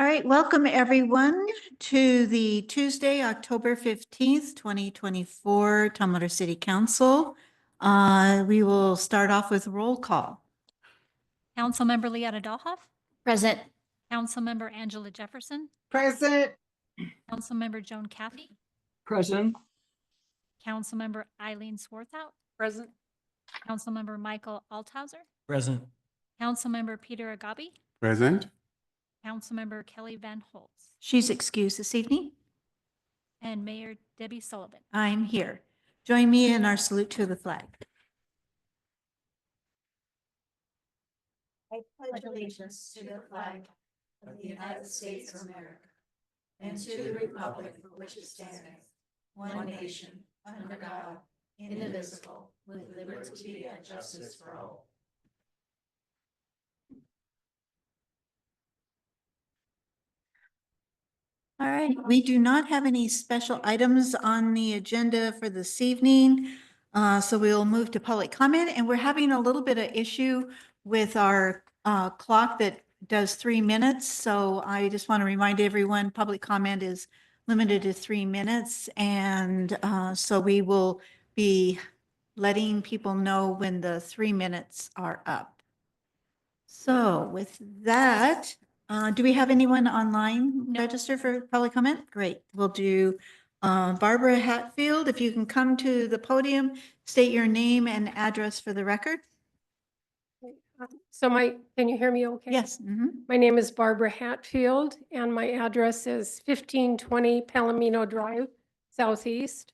All right, welcome everyone to the Tuesday, October 15th, 2024 Tumwater City Council. We will start off with roll call. Councilmember Leatta Dahlhoff, Present. Councilmember Angela Jefferson, Present. Councilmember Joan Caffey, Present. Councilmember Eileen Swarthout, Present. Councilmember Michael Althauser, Present. Councilmember Peter Agabi, Present. Councilmember Kelly Van Holtz, She's excused this evening. and Mayor Debbie Sullivan. I'm here. Join me in our salute to the flag. I pledge allegiance to the flag of the United States of America and to the republic for which it stands, one nation, under God, indivisible, with liberty and justice for all. All right, we do not have any special items on the agenda for this evening. So we'll move to public comment, and we're having a little bit of issue with our clock that does 3 minutes. So I just want to remind everyone, public comment is limited to 3 minutes. And so we will be letting people know when the 3 minutes are up. So with that, do we have anyone online No. registered for public comment? Great. We'll do Barbara Hatfield. If you can come to the podium, state your name and address for the record. So can you hear me okay? Yes. My name is Barbara Hatfield and my address is 1520 Palomino Drive, Southeast.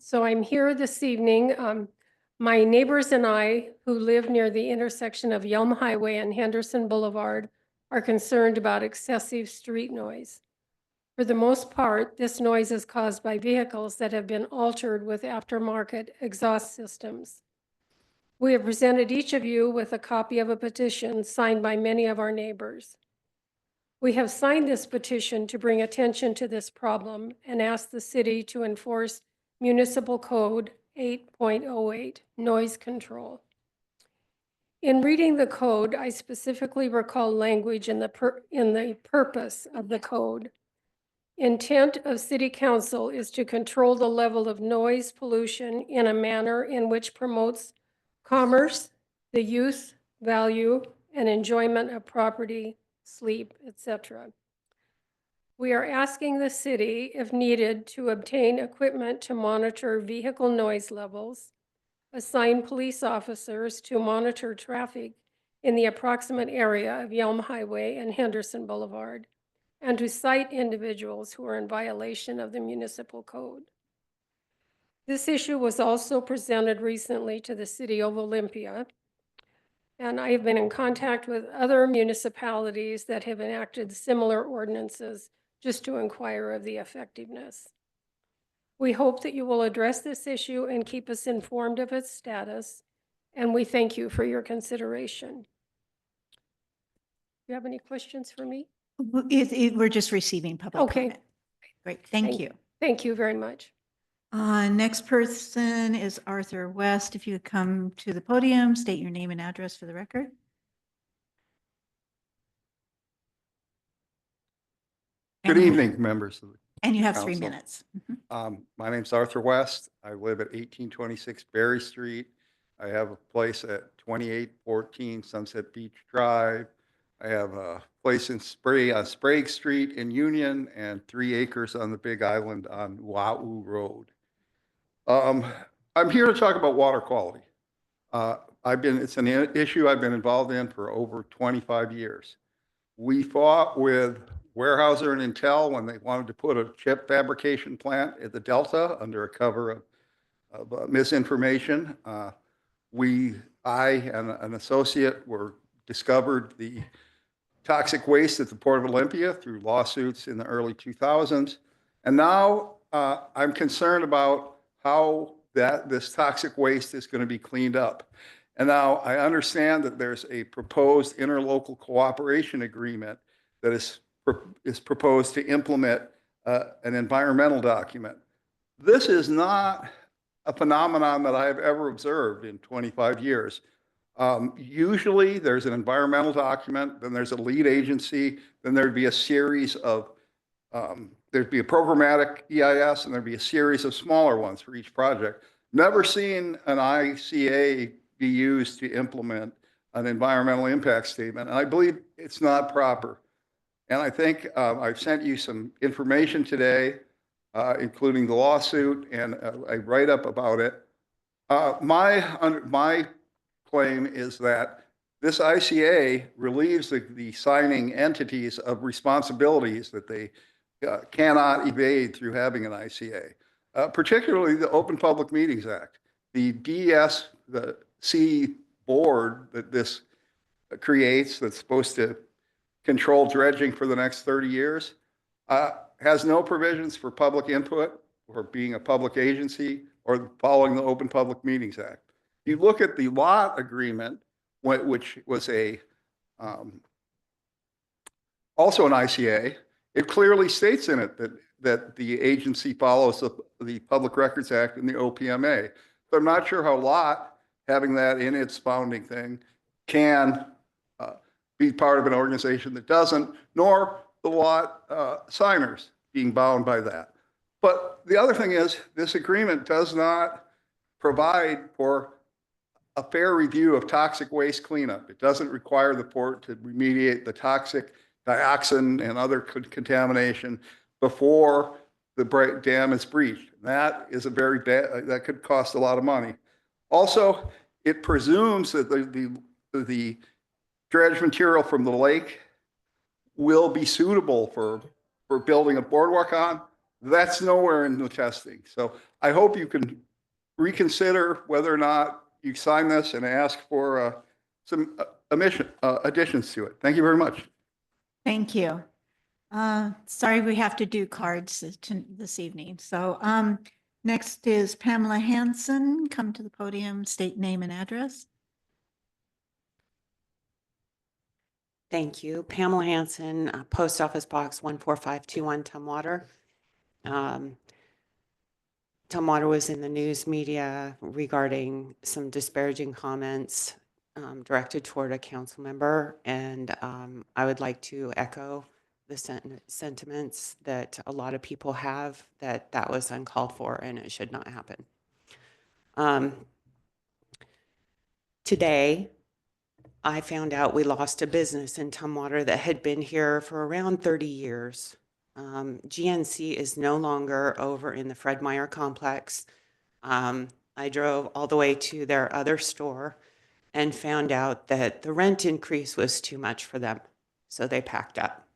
So I'm here this evening. My neighbors and I, who live near the intersection of Yelm Highway and Henderson Boulevard, are concerned about excessive street noise. For the most part, this noise is caused by vehicles that have been altered with aftermarket exhaust systems. We have presented each of you with a copy of a petition signed by many of our neighbors. We have signed this petition to bring attention to this problem and ask the city to enforce Municipal Code 8.08, noise control. In reading the code, I specifically recall language in the purpose of the code. Intent of City Council is to control the level of noise pollution in a manner in which promotes commerce, the use, value, and enjoyment of property, sleep, etc. We are asking the city, if needed, to obtain equipment to monitor vehicle noise levels, assign police officers to monitor traffic in the approximate area of Yelm Highway and Henderson Boulevard, and to cite individuals who are in violation of the municipal code. This issue was also presented recently to the City of Olympia, and I have been in contact with other municipalities that have enacted similar ordinances just to inquire of the effectiveness. We hope that you will address this issue and keep us informed of its status, and we thank you for your consideration. Do you have any questions for me? We're just receiving public comment. Great. Thank you. Thank you very much. Next person is Arthur West. If you would come to the podium, state your name and address for the record. Good evening, members of the And you have 3 Council. minutes. My name's Arthur West. I live at 1826 Berry Street. I have a place at 2814 Sunset Beach Drive. I have a place in Sprague Street in Union and 3 acres on the Big Island on Wahoo Road. I'm here to talk about water quality. It's an issue I've been involved in for over 25 years. We fought with Weyerhaeuser and Intel when they wanted to put a chip fabrication plant at the Delta under a cover of misinformation. I and an associate discovered the toxic waste at the Port of Olympia through lawsuits in the early 2000s. And now I'm concerned about how this toxic waste is going to be cleaned up. And now I understand that there's a proposed interlocal cooperation agreement that is proposed to implement an environmental document. This is not a phenomenon that I have ever observed in 25 years. Usually there's an environmental document, then there's a lead agency, then there'd be a series of, there'd be a programmatic EIS and there'd be a series of smaller ones for each project. Never seen an ICA be used to implement an environmental impact statement. And I believe it's not proper. And I think I've sent you some information today, including the lawsuit and a write-up about it. My claim is that this ICA relieves the signing entities of responsibilities that they cannot evade through having an ICA, particularly the Open Public Meetings Act. The DES, the C board that this creates that's supposed to control dredging for the next 30 years, has no provisions for public input or being a public agency or following the Open Public Meetings Act. You look at the lot agreement, which was also an ICA, it clearly states in it that the agency follows the Public Records Act and the OPMA. So I'm not sure how lot, having that in its founding thing, can be part of an organization that doesn't, nor the lot signers being bound by that. But the other thing is, this agreement does not provide for a fair review of toxic waste cleanup. It doesn't require the port to remediate the toxic dioxin and other contamination before the dam is breached. That is a very bad, that could cost a lot of money. Also, it presumes that the dredge material from the lake will be suitable for building a boardwalk on. That's nowhere in the testing. So I hope you can reconsider whether or not you sign this and ask for some additions to it. Thank you very much. Thank you. Sorry, we have to do cards this evening. So next is Pamela Hanson. Come to the podium, state name and address. Thank you. Pamela Hanson, Post Office Box 14521, Tumwater. Tumwater was in the news media regarding some disparaging comments directed toward a council member, and I would like to echo the sentiments that a lot of people have, that was uncalled for and it should not happen. Today, I found out we lost a business in Tumwater that had been here for around 30 years. GNC is no longer over in the Fred Meyer complex. I drove all the way to their other store and found out that the rent increase was too much for them, so they packed up.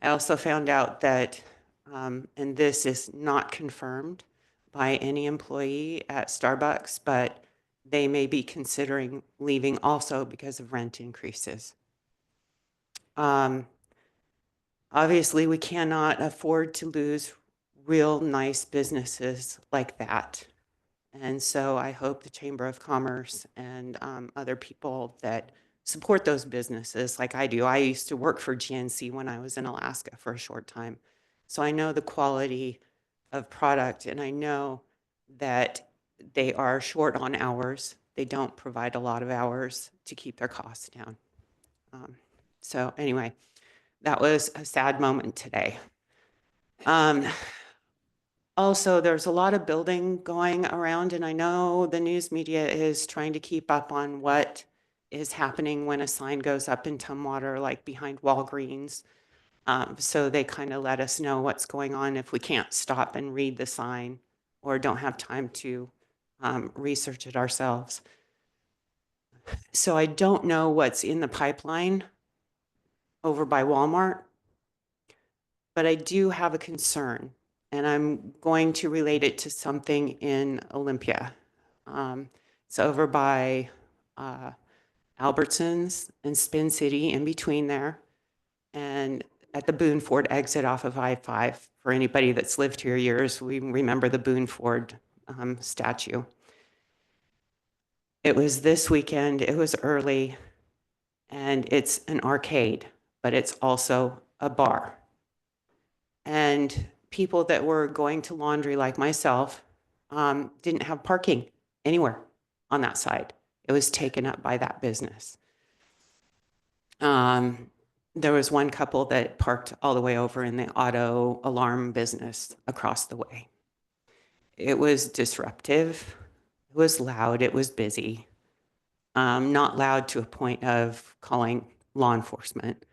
I also found out that, and this is not confirmed by any employee at Starbucks, but they may be considering leaving also because of rent increases. Obviously, we cannot afford to lose real nice businesses like that. And so I hope the Chamber of Commerce and other people that support those businesses like I do. I used to work for GNC when I was in Alaska for a short time. So I know the quality of product, and I know that they are short on hours. They don't provide a lot of hours to keep their costs down. So anyway, that was a sad moment today. Also, there's a lot of building going around, and I know the news media is trying to keep up on what is happening when a sign goes up in Tumwater, like behind Walgreens. So they kind of let us know what's going on if we can't stop and read the sign or don't have time to research it ourselves. So I don't know what's in the pipeline over by Walmart, but I do have a concern, and I'm going to relate it to something in Olympia. It's over by Albertsons and Spin City, in between there, and at the Boone Ford exit off of I-5. For anybody that's lived here years, we remember the Boone Ford statue. It was this weekend, it was early, and it's an arcade, but it's also a bar. And people that were going to laundry like myself didn't have parking anywhere on that side. it was taken up by that business. There was one couple that parked all the way over in the auto alarm business across the way. It was disruptive. It was loud. It was busy. Not loud to a point of calling law enforcement.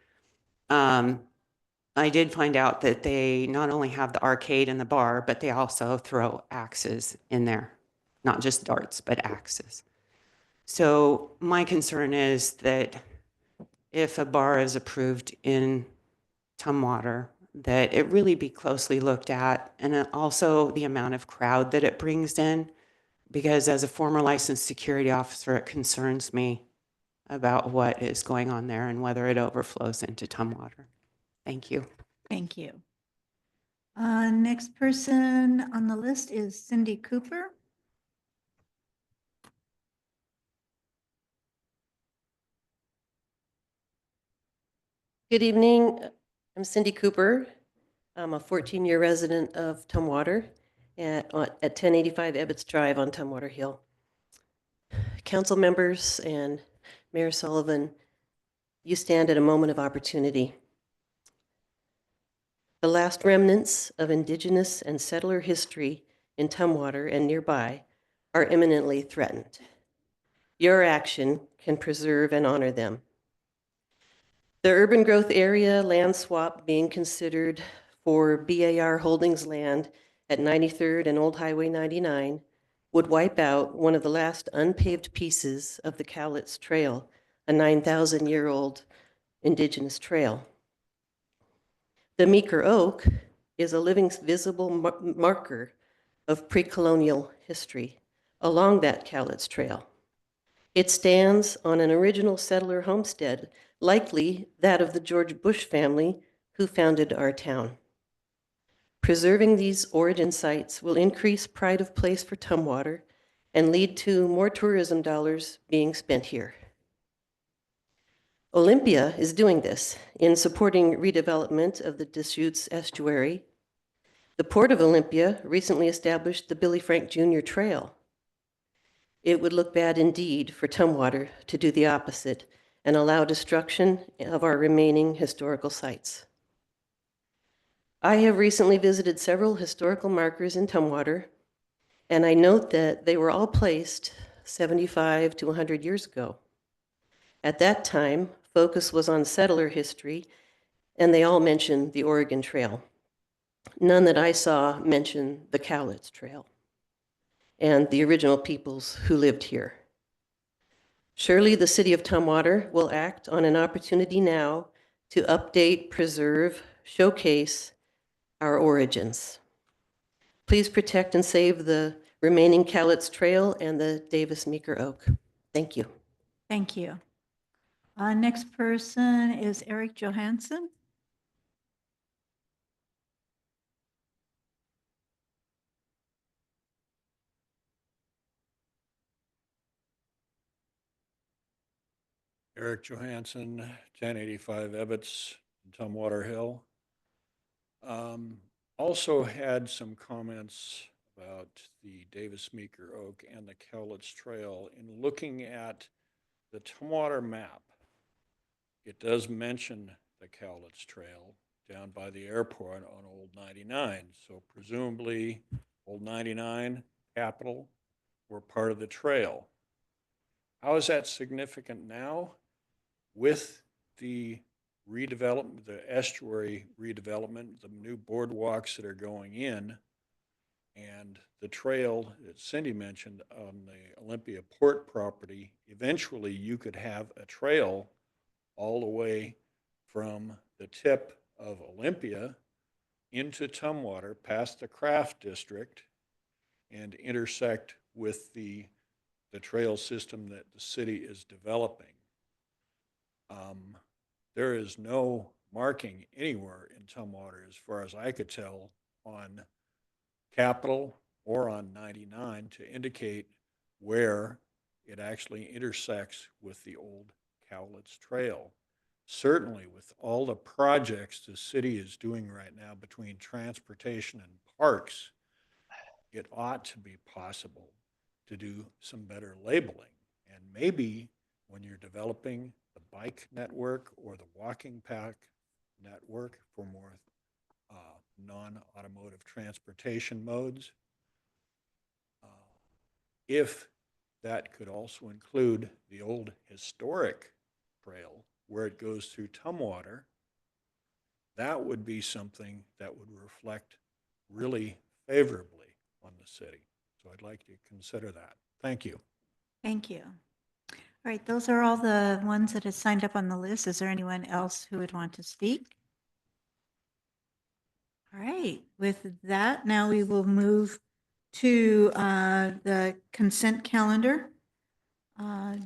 I did find out that they not only have the arcade and the bar, but they also throw axes in there. Not just darts, but axes. So my concern is that if a bar is approved in Tumwater, that it really be closely looked at, and also the amount of crowd that it brings in, because as a former licensed security officer, it concerns me about what is going on there and whether it overflows into Tumwater. Thank you. Thank you. Next person on the list is Cindy Cooper. Good evening. I'm Cindy Cooper. I'm a 14-year resident of Tumwater at 1085 Ebbets Drive on Tumwater Hill. Council members and Mayor Sullivan, you stand at a moment of opportunity. The last remnants of Indigenous and settler history in Tumwater and nearby are imminently threatened. Your action can preserve and honor them. The urban growth area land swap being considered for BAR Holdings land at 93rd and Old Highway 99 would wipe out one of the last unpaved pieces of the Cowlitz Trail, a 9,000-year-old Indigenous trail. The Meeker Oak is a living visible marker of pre-colonial history along that Cowlitz Trail. It stands on an original settler homestead, likely that of the George Bush family who founded our town. Preserving these origin sites will increase pride of place for Tumwater and lead to more tourism dollars being spent here. Olympia is doing this in supporting redevelopment of the Deschutes Estuary. The Port of Olympia recently established the Billy Frank Jr. Trail. It would look bad indeed for Tumwater to do the opposite and allow destruction of our remaining historical sites. I have recently visited several historical markers in Tumwater, and I note that they were all placed 75 to 100 years ago. At that time, focus was on settler history, and they all mentioned the Oregon Trail. None that I saw mention the Cowlitz Trail and the original peoples who lived here. Surely the city of Tumwater will act on an opportunity now to update, preserve, showcase our origins. Please protect and save the remaining Cowlitz Trail and the Davis Meeker Oak. Thank you. Thank you. Next person is Eric Johansson. Eric Johansson, 1085 Ebbets, Tumwater Hill. Also had some comments about the Davis Meeker Oak and the Cowlitz Trail. In looking at the Tumwater map, it does mention the Cowlitz Trail down by the airport on Old 99. So presumably Old 99, Capitol, were part of the trail. How is that significant now? With the redevelopment, the estuary redevelopment, the new boardwalks that are going in, and the trail that Cindy mentioned on the Olympia Port property, eventually you could have a trail all the way from the tip of Olympia into Tumwater, past the Craft District, and intersect with the trail system that the city is developing. There is no marking anywhere in Tumwater, as far as I could tell, on Capitol or on 99 to indicate where it actually intersects with the old Cowlitz Trail. Certainly with all the projects the city is doing right now between transportation and parks, it ought to be possible to do some better labeling. And And maybe when you're developing the bike network or the walking path network for more non-automotive transportation modes, if that could also include the old historic trail where it goes through Tumwater, that would be something that would reflect really favorably on the city. So I'd like to consider that. Thank you. Thank you. All right, those are all the ones that have signed up on the list. Is there anyone else who would want to speak? All right, with that, now we will move to the consent calendar.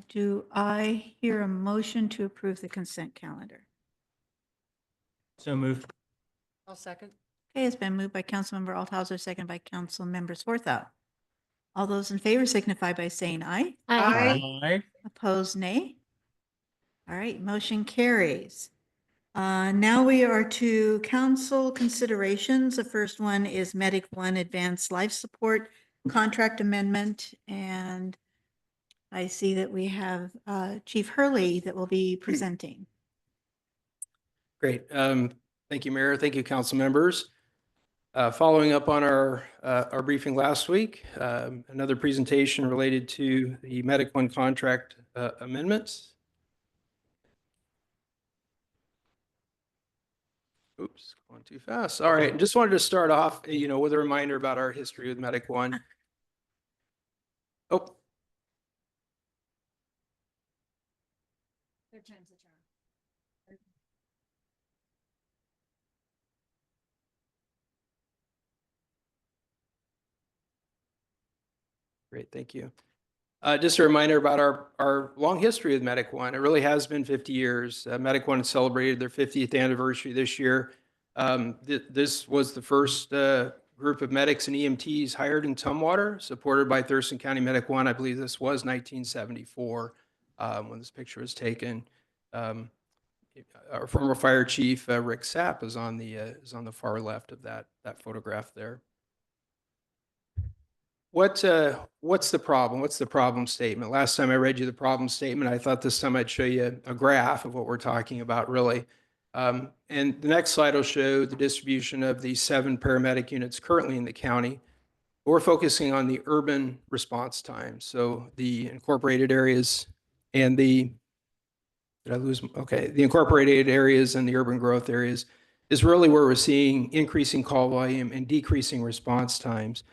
Do I hear a motion to approve the consent calendar? So moved. I'll second. Okay, it's been moved by Councilmember Althauser, second by Councilmember Swarthout. All those in favor signify by saying aye. Aye. Opposed, nay. All right, motion carries. Now we are to council considerations. The first one is Medic One Advanced Life Support Contract Amendment. And I see that we have Chief Hurley that will be presenting. Great. Thank you, Mayor. Thank you, council members. Following up on our briefing last week, another presentation related to the Medic One contract amendments. Oops, going too fast. All right, just wanted to start off, with a reminder about our history with Medic One. Oh. Great, thank you. Just a reminder about our long history with Medic One. It really has been 50 years. Medic One celebrated their 50th anniversary this year. This was the first group of medics and EMTs hired in Tumwater, supported by Thurston County Medic One. I believe this was 1974 when this picture was taken. Our former fire chief, Rick Sapp, is on the far left of that photograph there. What's the problem? What's the problem statement? Last time I read you the problem statement, I thought this time I'd show you a graph of what we're talking about, really. And the next slide will show the distribution of the 7 paramedic units currently in the county. We're focusing on the urban response time. So the incorporated areas and the incorporated areas and the urban growth areas is really where we're seeing increasing call volume and decreasing response times.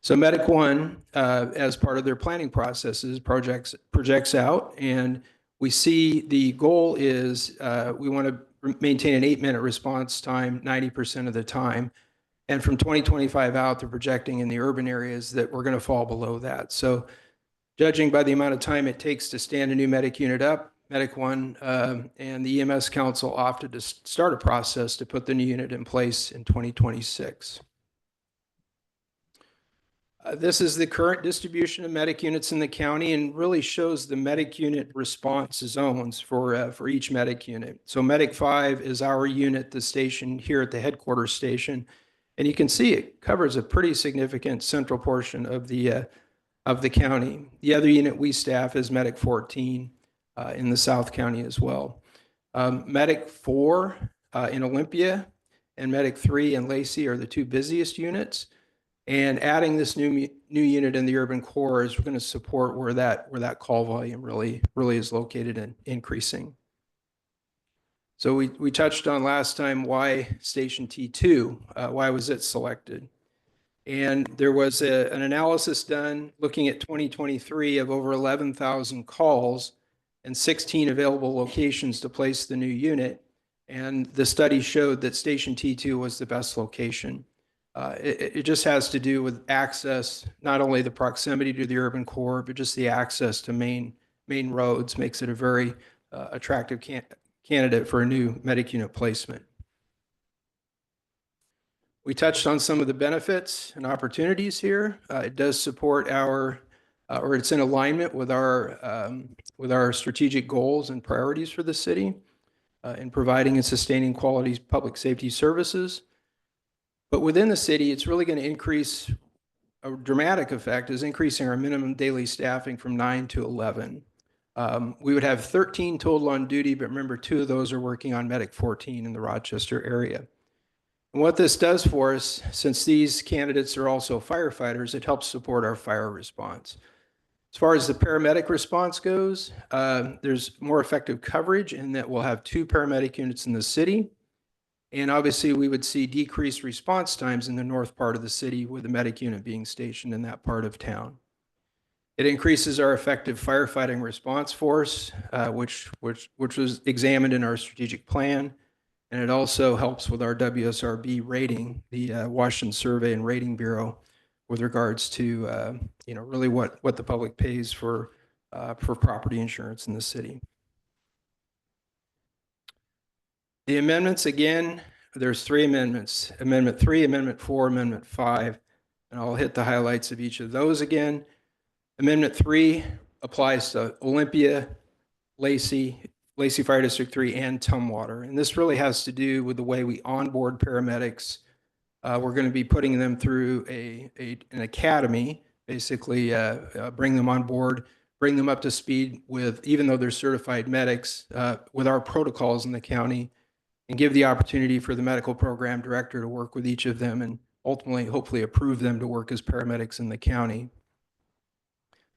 So Medic One, as part of their planning processes, projects out, and we see the goal is we want to maintain an 8-minute response time 90% of the time. And from 2025 out, they're projecting in the urban areas that we're going to fall below that. So judging by the amount of time it takes to stand a new medic unit up, Medic One and the EMS Council opted to start a process to put the new unit in place in 2026. This is the current distribution of medic units in the county and really shows the medic unit response zones for each medic unit. So Medic 5 is our unit, the station here at the headquarters station. And you can see it covers a pretty significant central portion of the county. The other unit we staff is Medic 14 in the South County as well. Medic 4 in Olympia and Medic 3 in Lacey are the 2 busiest units. And adding this new unit in the urban core is going to support where that call volume really is located and increasing. So we touched on last time why Station T2, why was it selected? And there was an analysis done looking at 2023 of over 11,000 calls and 16 available locations to place the new unit. And the study showed that Station T2 was the best location. It just has to do with access, not only the proximity to the urban core, but just the access to main roads makes it a very attractive candidate for a new medic unit placement. We touched on some of the benefits and opportunities here. It does support or it's in alignment with our strategic goals and priorities for the city in providing and sustaining quality public safety services. But within the city, it's really going to increase, a dramatic effect is increasing our minimum daily staffing from 9 to 11. We would have 13 total on duty, but remember, 2 of those are working on Medic 14 in the Rochester area. And what this does for us, since these candidates are also firefighters, it helps support our fire response. As far as the paramedic response goes, there's more effective coverage in that we'll have 2 paramedic units in the city. And obviously, we would see decreased response times in the north part of the city with the medic unit being stationed in that part of town. It increases our effective firefighting response force, which was examined in our strategic plan. And it also helps with our WSRB rating, the Washington Survey and Rating Bureau, with regards to really what the public pays for property insurance in the city. The amendments, again, there's 3 amendments: Amendment 3, Amendment 4, Amendment 5, and I'll hit the highlights of each of those again. Amendment 3 applies to Olympia, Lacey Fire District 3, and Tumwater. And this really has to do with the way we onboard paramedics. We're going to be putting them through an academy, basically bring them on board, bring them up to speed with, even though they're certified medics, with our protocols in the county, and give the opportunity for the medical program director to work with each of them and ultimately, hopefully, approve them to work as paramedics in the county.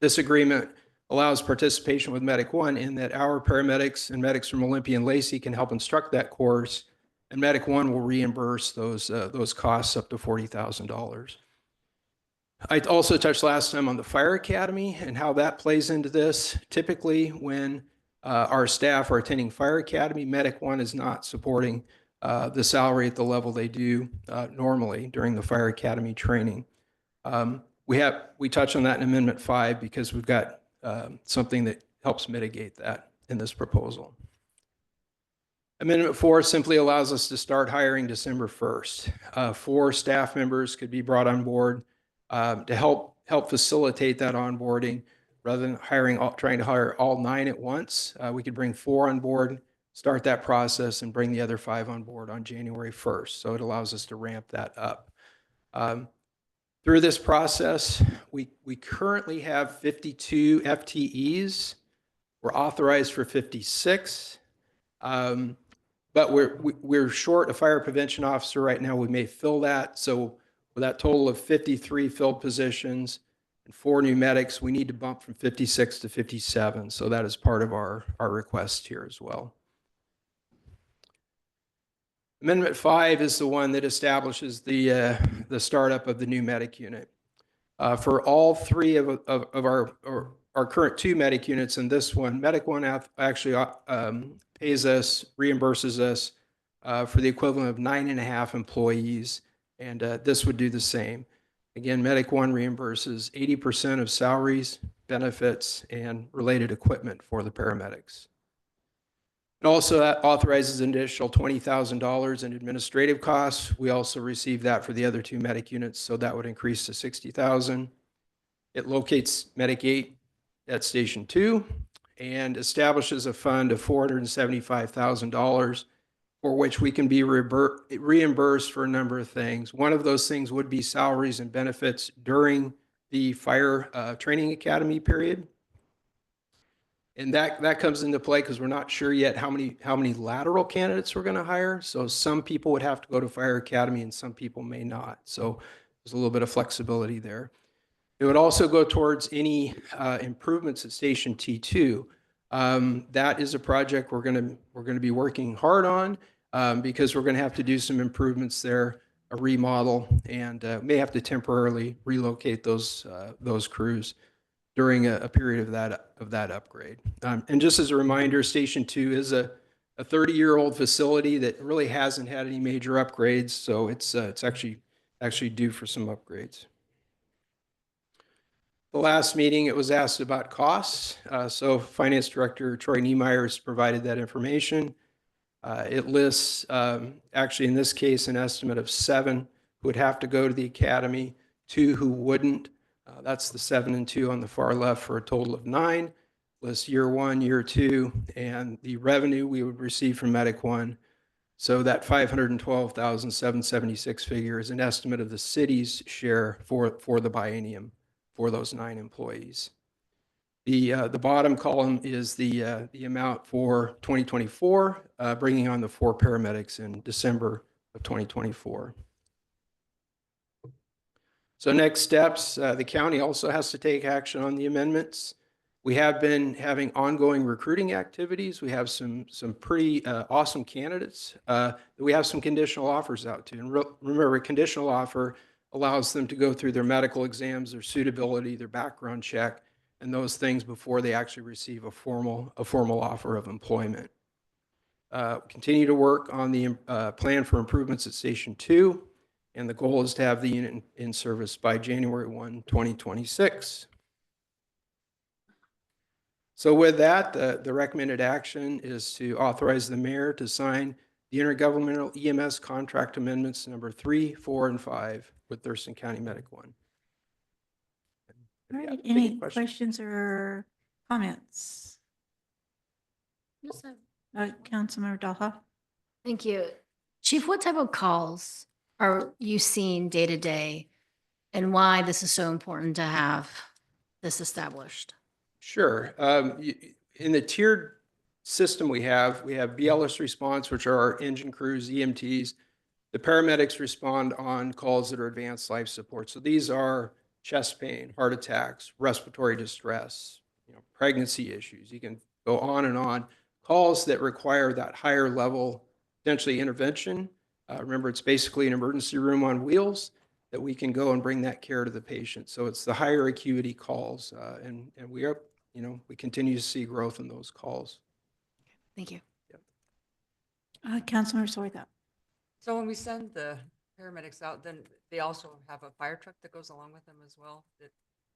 This agreement allows participation with Medic One in that our paramedics and medics from Olympia and Lacey can help instruct that course, and Medic One will reimburse those costs up to $40,000. I also touched last time on the Fire Academy and how that plays into this. Typically, when our staff are attending Fire Academy, Medic One is not supporting the salary at the level they do normally during the Fire Academy training. We touch on that in Amendment 5 because we've got something that helps mitigate that in this proposal. Amendment 4 simply allows us to start hiring December 1st. 4 staff members could be brought on board to help facilitate that onboarding. Rather than trying to hire all 9 at once, we could bring 4 on board, start that process, and bring the other 5 on board on January 1st. So it allows us to ramp that up. Through this process, we currently have 52 FTEs. We're authorized for 56, but we're short a fire prevention officer right now. We may fill that. So with that total of 53 filled positions and 4 new medics, we need to bump from 56 to 57. So that is part of our request here as well. Amendment 5 is the one that establishes the startup of the new medic unit. For all 3 of our current 2 medic units and this one, Medic One actually pays us, reimburses us for the equivalent of 9.5 employees, and this would do the same. Again, Medic One reimburses 80% of salaries, benefits, and related equipment for the paramedics. And also that authorizes an additional $20,000 in administrative costs. We also receive that for the other 2 medic units, so that would increase to $60,000. It locates Medic 8 at Station 2 and establishes a fund of $475,000 for which we can be reimbursed for a number of things. One of those things would be salaries and benefits during the fire training academy period. And that comes into play because we're not sure yet how many lateral candidates we're going to hire. So some people would have to go to Fire Academy and some people may not. So there's a little bit of flexibility there. It would also go towards any improvements at Station T2. That is a project we're going to be working hard on because we're going to have to do some improvements there, a remodel, and may have to temporarily relocate those crews during a period of that upgrade. And just as a reminder, Station 2 is a 30-year-old facility that really hasn't had any major upgrades, so it's actually due for some upgrades. The last meeting, it was asked about costs. So Finance Director Troy Niemeyer has provided that information. It lists, actually in this case, an estimate of 7 who would have to go to the academy, 2 who wouldn't. That's the 7 and 2 on the far left for a total of 9. Lists year 1, year 2, and the revenue we would receive from Medic One. So that $512,776 figure is an estimate of the city's share for the biennium for those 9 employees. The bottom column is the amount for 2024, bringing on the 4 paramedics in December of 2024. So next steps, the county also has to take action on the amendments. We have been having ongoing recruiting activities. We have some pretty awesome candidates that we have some conditional offers out to. And remember, a conditional offer allows them to go through their medical exams, their suitability, their background check, and those things before they actually receive a formal offer of employment. Continue to work on the plan for improvements at Station 2, and the goal is to have the unit in service by January 1, 2026. So with that, the recommended action is to authorize the mayor to sign the intergovernmental EMS contract amendments number 3, 4, and 5 with Thurston County Medic 1. All right, any questions or comments? Councilmember Dalha? Thank you. Chief, what type of calls are you seeing day to day and why this is so important to have this established? Sure. In the tiered system we have BLS response, which are our engine crews, EMTs. The paramedics respond on calls that are advanced life support. So these are chest pain, heart attacks, respiratory distress, pregnancy issues. You can go on and on. Calls that require that higher level, potentially intervention. Remember, it's basically an emergency room on wheels that we can go and bring that care to the patient. So it's the higher acuity calls, and we are, we continue to see growth in those calls. Thank you. Councilmember Soida? So when we send the paramedics out, then they also have a fire truck that goes along with them as well that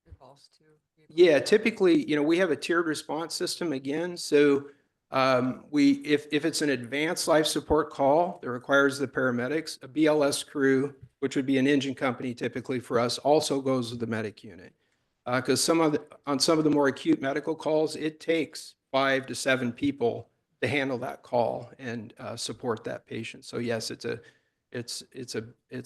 involves 2 vehicles? Yeah, typically, we have a tiered response system again. So if it's an advanced life support call that requires the paramedics, a BLS crew, which would be an engine company typically for us, also goes with the medic unit. Because on some of the more acute medical calls, it takes 5 to 7 people to handle that call and support that patient. So yes, it's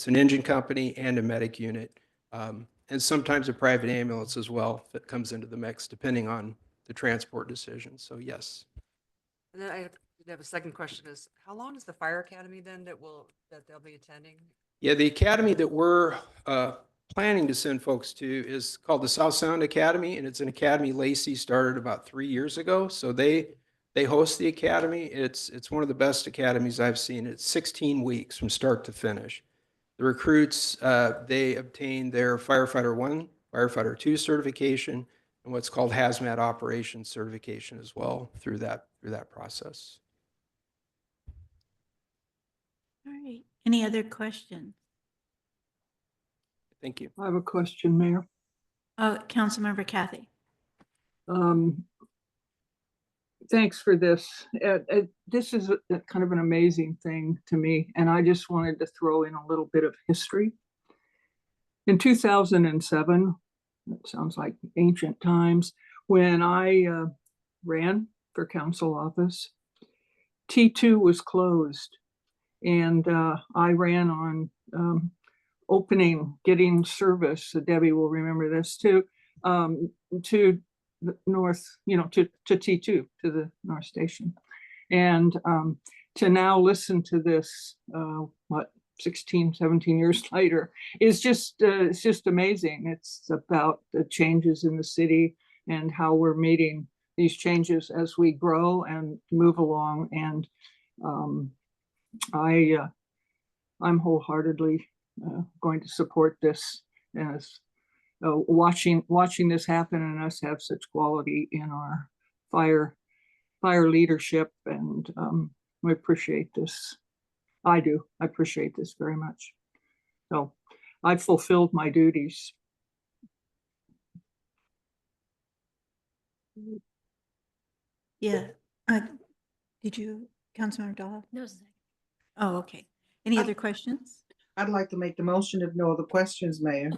an engine company and a medic unit, and sometimes a private ambulance as well that comes into the mix depending on the transport decision. So yes. And then I have a second question is, how long is the fire academy then that they'll be attending? Yeah, the academy that we're planning to send folks to is called the South Sound Academy, and it's an academy Lacey started about 3 years ago. So they host the academy. It's one of the best academies I've seen. It's 16 weeks from start to finish. The recruits, they obtain their Firefighter 1, Firefighter 2 certification, and what's called Hazmat Operations certification as well through that process. All right, any other questions? Thank you. I have a question, Mayor. Councilmember Kathy? Thanks for this. This is kind of an amazing thing to me, and I just wanted to throw in a little bit of history. In 2007, that sounds like ancient times, when I ran for council office, T2 was closed, and I ran on getting service, so Debbie will remember this too, to the north, to T2, to the North Station. And to now listen to this, 16, 17 years later, is just, it's just amazing. It's about the changes in the city and how we're meeting these changes as we grow and move along. And I'm wholeheartedly going to support this as watching this happen and us have such quality in our fire leadership, and we appreciate this. I do. I appreciate this very much. So I've fulfilled my duties. Yeah. Did you, Councilmember Dahl? No, sir. Oh, okay. Any other questions? I'd like to make the motion if no other questions, Mayor.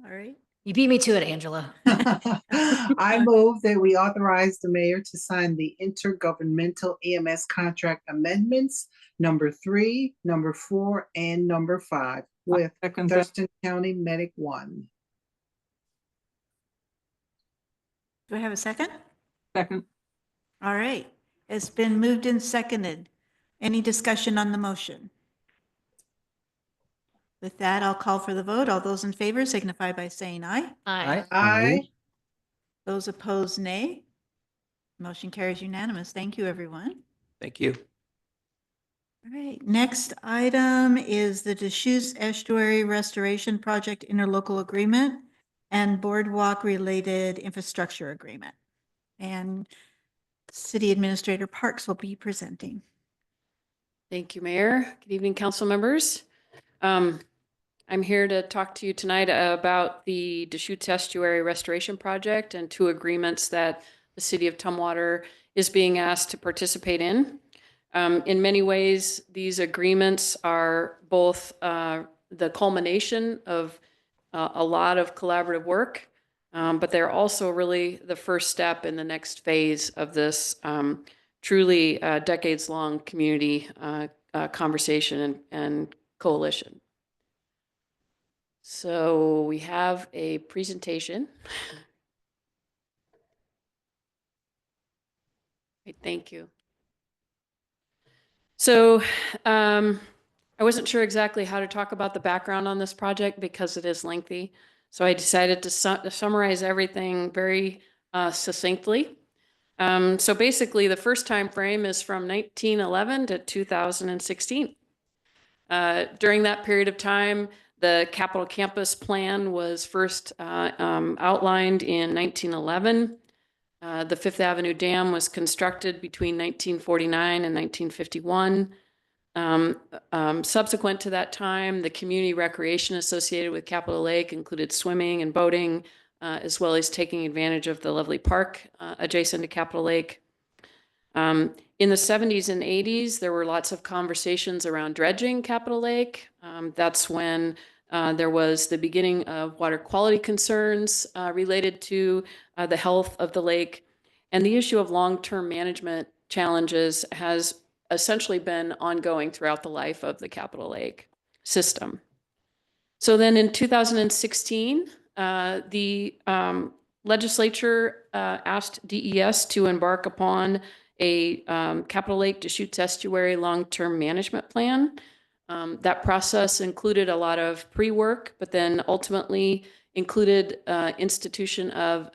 All right. You beat me to it, Angela. I move that we authorize the mayor to sign the intergovernmental EMS contract amendments number 3, number 4, and number 5 with Second that. Thurston County Medic 1. Do I have a second? Second. All right. It's been moved and seconded. Any discussion on the motion? With that, I'll call for the vote. All those in favor signify by saying aye. Aye. Aye. Those opposed, nay. Motion carries unanimous. Thank you, everyone. Thank you. All right, next item is the Deschutes Estuary Restoration Project Interlocal Agreement and Boardwalk-related infrastructure agreement. And City Administrator Parks will be presenting. Thank you, Mayor. Good evening, council members. I'm here to talk to you tonight about the Deschutes Estuary Restoration Project and 2 agreements that the City of Tumwater is being asked to participate in. In many ways, these agreements are both the culmination of a lot of collaborative work, but they're also really the first step in the next phase of this truly decades-long community conversation and coalition. So we have a presentation. Thank you. So I wasn't sure exactly how to talk about the background on this project because it is lengthy. So I decided to summarize everything very succinctly. So basically, the first time frame is from 1911 to 2016. During that period of time, the Capital Campus Plan was first outlined in 1911. The Fifth Avenue Dam was constructed between 1949 and 1951. Subsequent to that time, the community recreation associated with Capitol Lake included swimming and boating, as well as taking advantage of the lovely park adjacent to Capitol Lake. In the 70s and 80s, there were lots of conversations around dredging Capitol Lake. That's when there was the beginning of water quality concerns related to the health of the lake. And the issue of long-term management challenges has essentially been ongoing throughout the life of the Capitol Lake system. So then in 2016, the legislature asked DES to embark upon a Capitol Lake Deschutes Estuary long-term management plan. That process included a lot of pre-work, but then ultimately included institution of,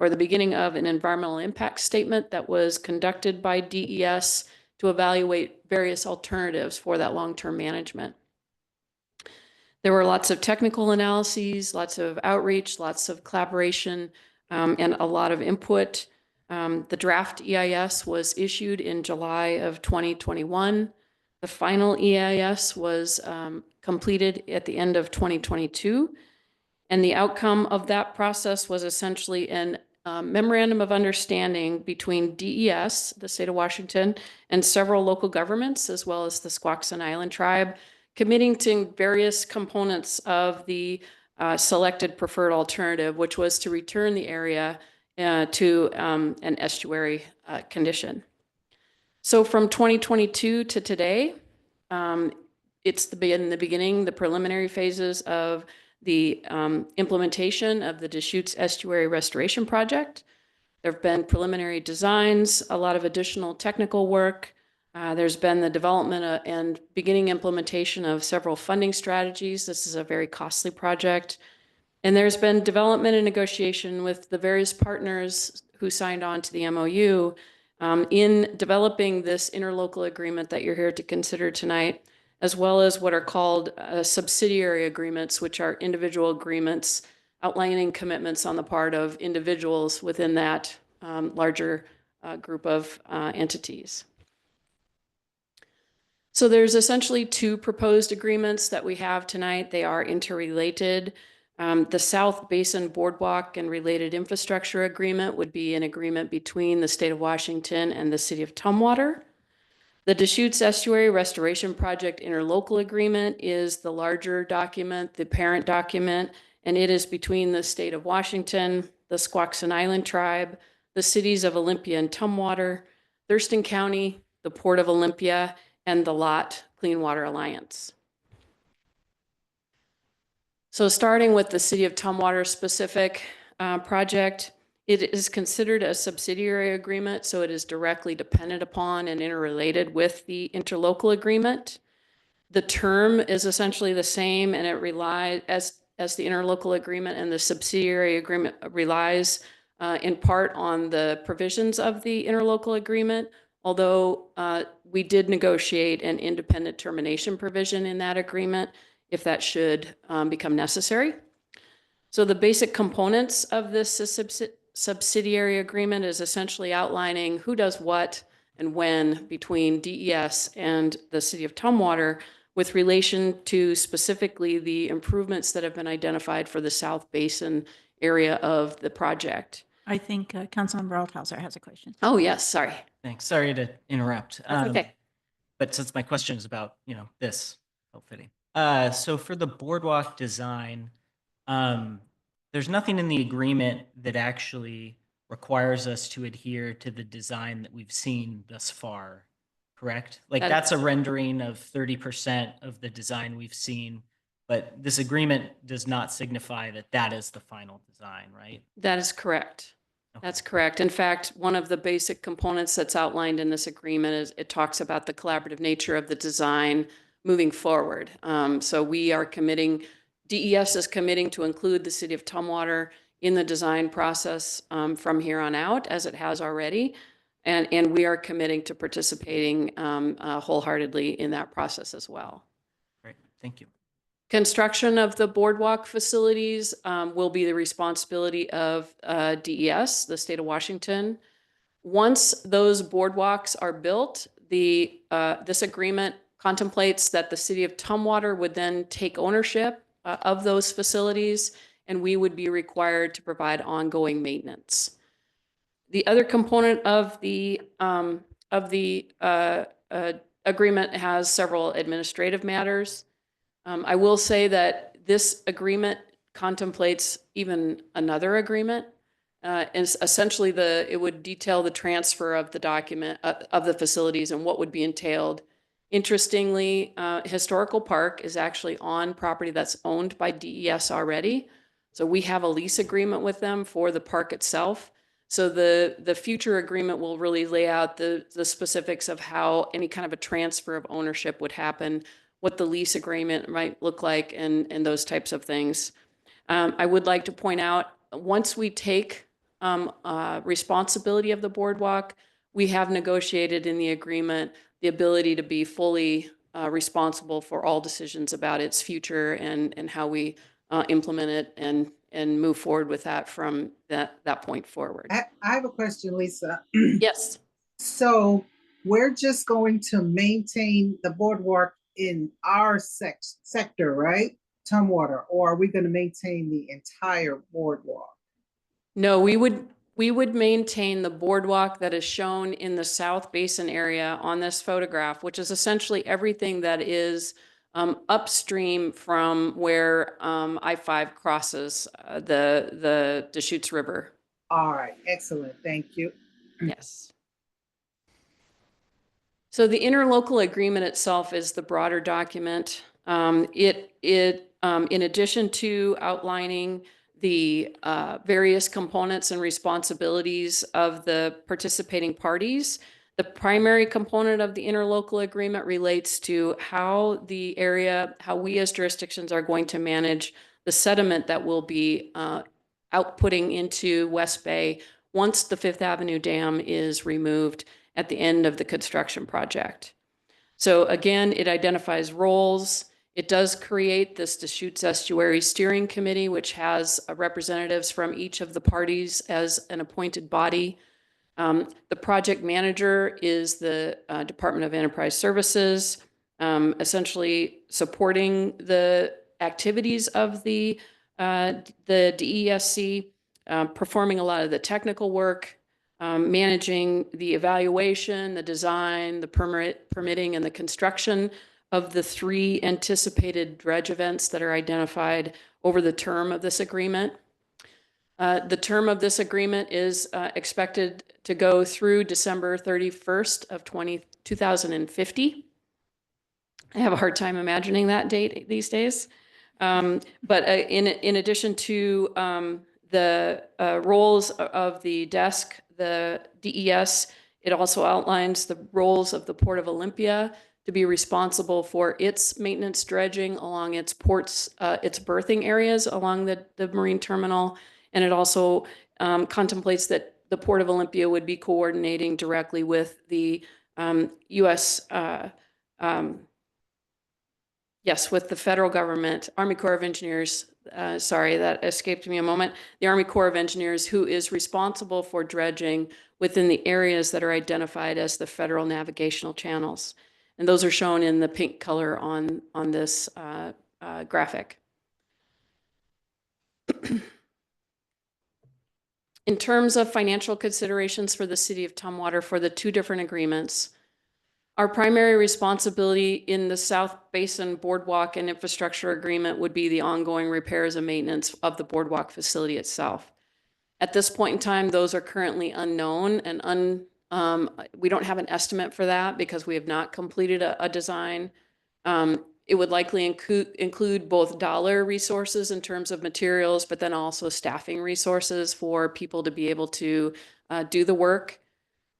or the beginning of an environmental impact statement that was conducted by DES to evaluate various alternatives for that long-term management. There were lots of technical analyses, lots of outreach, lots of collaboration, and a lot of input. The draft EIS was issued in July of 2021. The final EIS was completed at the end of 2022. And the outcome of that process was essentially an memorandum of understanding between DES, the state of Washington, and several local governments, as well as the Squaxin Island tribe, committing to various components of the selected preferred alternative, which was to return the area to an estuary condition. So from 2022 to today, it's in the beginning, the preliminary phases of the implementation of the Deschutes Estuary Restoration Project. There have been preliminary designs, a lot of additional technical work. There's been the development and beginning implementation of several funding strategies. This is a very costly project. And there's been development and negotiation with the various partners who signed on to the MOU in developing this interlocal agreement that you're here to consider tonight, as well as what are called subsidiary agreements, which are individual agreements outlining commitments on the part of individuals within that larger group of entities. So there's essentially 2 proposed agreements that we have tonight. They are interrelated. The South Basin Boardwalk and related infrastructure agreement would be an agreement between the state of Washington and the city of Tumwater. The Deschutes Estuary Restoration Project Interlocal Agreement is the larger document, the parent document, and it is between the state of Washington, the Squaxin Island tribe, the cities of Olympia and Tumwater, Thurston County, the Port of Olympia, and the Lot Clean Water Alliance. So starting with the City of Tumwater specific project, It is considered a subsidiary agreement, so it is directly dependent upon and interrelated with the interlocal agreement. The term is essentially the same, and it relies, as the interlocal agreement, and the subsidiary agreement relies in part on the provisions of the interlocal agreement, although we did negotiate an independent termination provision in that agreement if that should become necessary. So the basic components of this subsidiary agreement is essentially outlining who does what and when between DES and the City of Tumwater with relation to specifically the improvements that have been identified for the South Basin area of the project. I think Councilmember Althauser has a question. Oh, yes, sorry. Thanks. Sorry to interrupt. That's okay. But since my question is about, this, how fitting. So for the boardwalk design, there's nothing in the agreement that actually requires us to adhere to the design that we've seen thus far, correct? Like that's a rendering of 30% of the design we've seen, but this agreement does not signify that that is the final design, right? That is correct. That's correct. In fact, one of the basic components that's outlined in this agreement is it talks about the collaborative nature of the design moving forward. So we are committing, DES is committing to include the City of Tumwater in the design process from here on out, as it has already. And we are committing to participating wholeheartedly in that process as well. Great, thank you. Construction of the boardwalk facilities will be the responsibility of DES, the state of Washington. Once those boardwalks are built, this agreement contemplates that the City of Tumwater would then take ownership of those facilities, and we would be required to provide ongoing maintenance. The other component of the agreement has several administrative matters. I will say that this agreement contemplates even another agreement. And essentially, it would detail the transfer of the document of the facilities and what would be entailed. Interestingly, Historical Park is actually on property that's owned by DES already. So we have a lease agreement with them for the park itself. So the future agreement will really lay out the specifics of how any kind of a transfer of ownership would happen, what the lease agreement might look like, and those types of things. I would like to point out, once we take responsibility of the boardwalk, we have negotiated in the agreement the ability to be fully responsible for all decisions about its future and how we implement it and move forward with that from that point forward. I have a question, Lisa. Yes. So we're just going to maintain the boardwalk in our sector, right? Tumwater, or are we going to maintain the entire boardwalk? No, we would maintain the boardwalk that is shown in the South Basin area on this photograph, which is essentially everything that is upstream from where I-5 crosses the Deschutes River. All right, excellent, thank you. Yes. So the interlocal agreement itself is the broader document. In addition to outlining the various components and responsibilities of the participating parties, the primary component of the interlocal agreement relates to how we as jurisdictions are going to manage the sediment that will be outputting into West Bay once the Fifth Avenue Dam is removed at the end of the construction project. So again, it identifies roles. It does create this Deschutes Estuary Steering Committee, which has representatives from each of the parties as an appointed body. The project manager is the Department of Enterprise Services, essentially supporting the activities of the DESC, performing a lot of the technical work, managing the evaluation, the design, the permitting, and the construction of the 3 anticipated dredge events that are identified over the term of this agreement. The term of this agreement is expected to go through December 31st of 2050. I have a hard time imagining that date these days. But in addition to the roles of the desk, the DES. It also outlines the roles of the Port of Olympia to be responsible for its maintenance dredging along its ports, its berthing areas along the marine terminal. And it also contemplates that the Port of Olympia would be coordinating directly with the U.S. Yes, with the federal government, Army Corps of Engineers, sorry, that escaped me a moment. The Army Corps of Engineers, who is responsible for dredging within the areas that are identified as the federal navigational channels. And those are shown in the pink color on this graphic. In terms of financial considerations for the City of Tumwater for the two different agreements, our primary responsibility in the South Basin Boardwalk and Infrastructure Agreement would be the ongoing repairs and maintenance of the boardwalk facility itself. At this point in time, those are currently unknown and we don't have an estimate for that because we have not completed a design. It would likely include both dollar resources in terms of materials, but then also staffing resources for people to be able to do the work.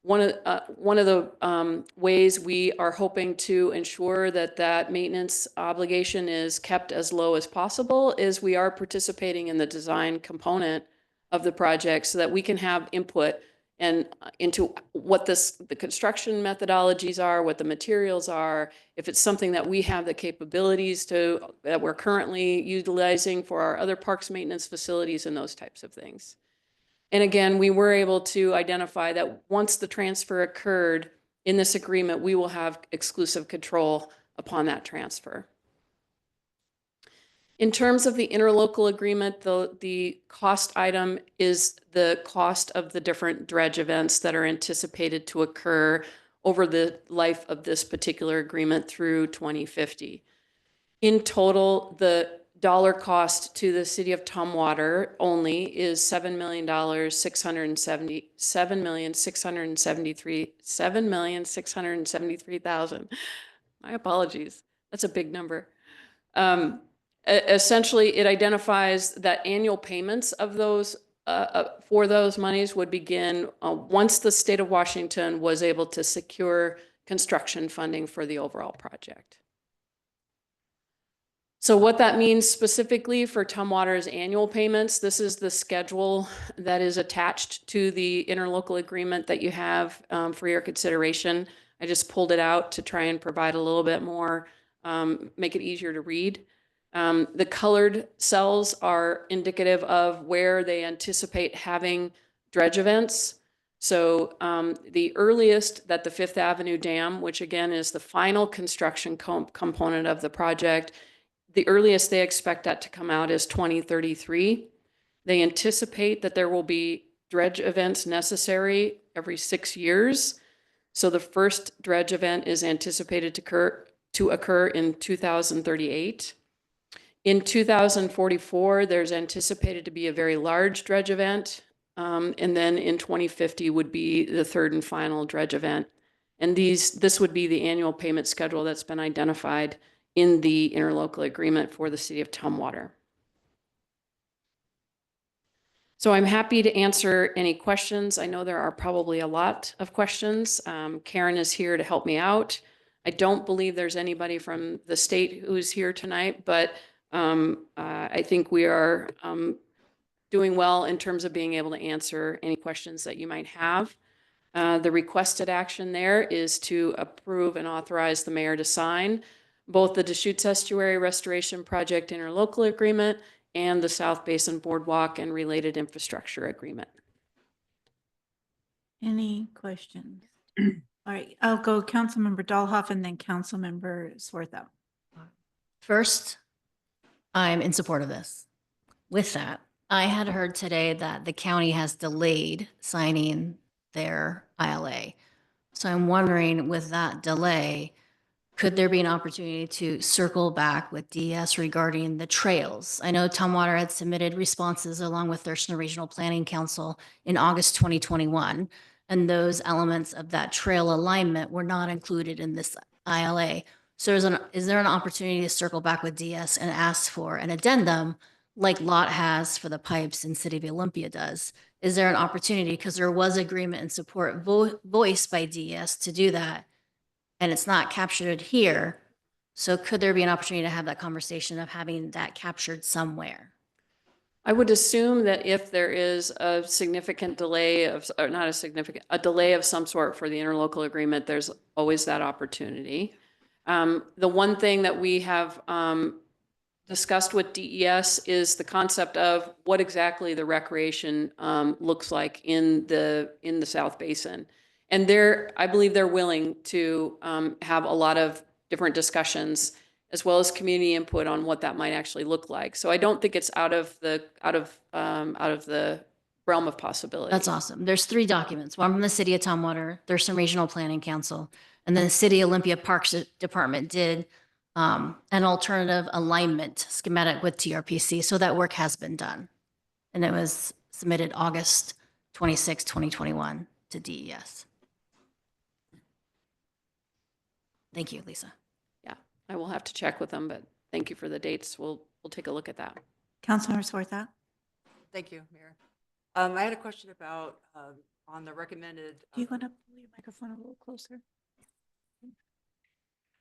One of the ways we are hoping to ensure that maintenance obligation is kept as low as possible is we are participating in the design component of the project so that we can have input and into what the construction methodologies are, what the materials are, if it's something that we have the capabilities that we're currently utilizing for our other parks maintenance facilities and those types of things. And again, we were able to identify that once the transfer occurred in this agreement, we will have exclusive control upon that transfer. In terms of the interlocal agreement, the cost item is the cost of the different dredge events that are anticipated to occur over the life of this particular agreement through 2050. In total, the dollar cost to the City of Tumwater only is $7,673,000. My apologies. That's a big number. Essentially, it identifies that annual payments of those for those monies would begin once the state of Washington was able to secure construction funding for the overall project. So what that means specifically for Tumwater's annual payments, this is the schedule that is attached to the interlocal agreement that you have for your consideration. I just pulled it out to try and provide a little bit more, make it easier to read. The colored cells are indicative of where they anticipate having dredge events. So the earliest that the Fifth Avenue Dam, which again is the final construction component of the project, the earliest they expect that to come out is 2033. They anticipate that there will be dredge events necessary every 6 years. So the first dredge event is anticipated to occur in 2038. In 2044, there's anticipated to be a very large dredge event. And then in 2050 would be the third and final dredge event. And this would be the annual payment schedule that's been identified in the interlocal agreement for the City of Tumwater. So I'm happy to answer any questions. I know there are probably a lot of questions. Karen is here to help me out. I don't believe there's anybody from the state who's here tonight, but I think we are doing well in terms of being able to answer any questions that you might have. The requested action there is to approve and authorize the mayor to sign both the Deschutes Estuary Restoration Project Interlocal Agreement and the South Basin Boardwalk and related infrastructure agreement. Any questions? All right, I'll go Councilmember Dahlhoff and then Councilmember Swarthout. First, I'm in support of this. With that, I had heard today that the county has delayed signing their ILA. So I'm wondering, with that delay, could there be an opportunity to circle back with DES regarding the trails? I know Tumwater had submitted responses along with Thurston Regional Planning Council in August 2021, and those elements of that trail alignment were not included in this ILA. So is there an opportunity to circle back with DS and ask for an addendum like Lot has for the pipes and City of Olympia does, is there an opportunity, because there was agreement and support voiced by DES to do that, and it's not captured here, so could there be an opportunity to have that conversation of having that captured somewhere? I would assume that if there is a significant delay of, or not a significant, a delay of some sort for the interlocal agreement, there's always that opportunity. The one thing that we have discussed with DES is the concept of what exactly the recreation looks like in the South Basin. And I believe they're willing to have a lot of different discussions as well as community input on what that might actually look like. So I don't think it's out of the realm of possibility. That's awesome. There's 3 documents, one from the City of Tumwater, there's some Regional Planning Council, and then the City Olympia Parks Department did an alternative alignment schematic with TRPC. So that work has been done. And it was submitted August 26, 2021 to DES. Thank you, Lisa. Yeah, I will have to check with them, but thank you for the dates. We'll take a look at that. Councilmember Swarthout? Thank you, Mayor. I had a question about, on the recommended. Do you want to pull your microphone a little closer?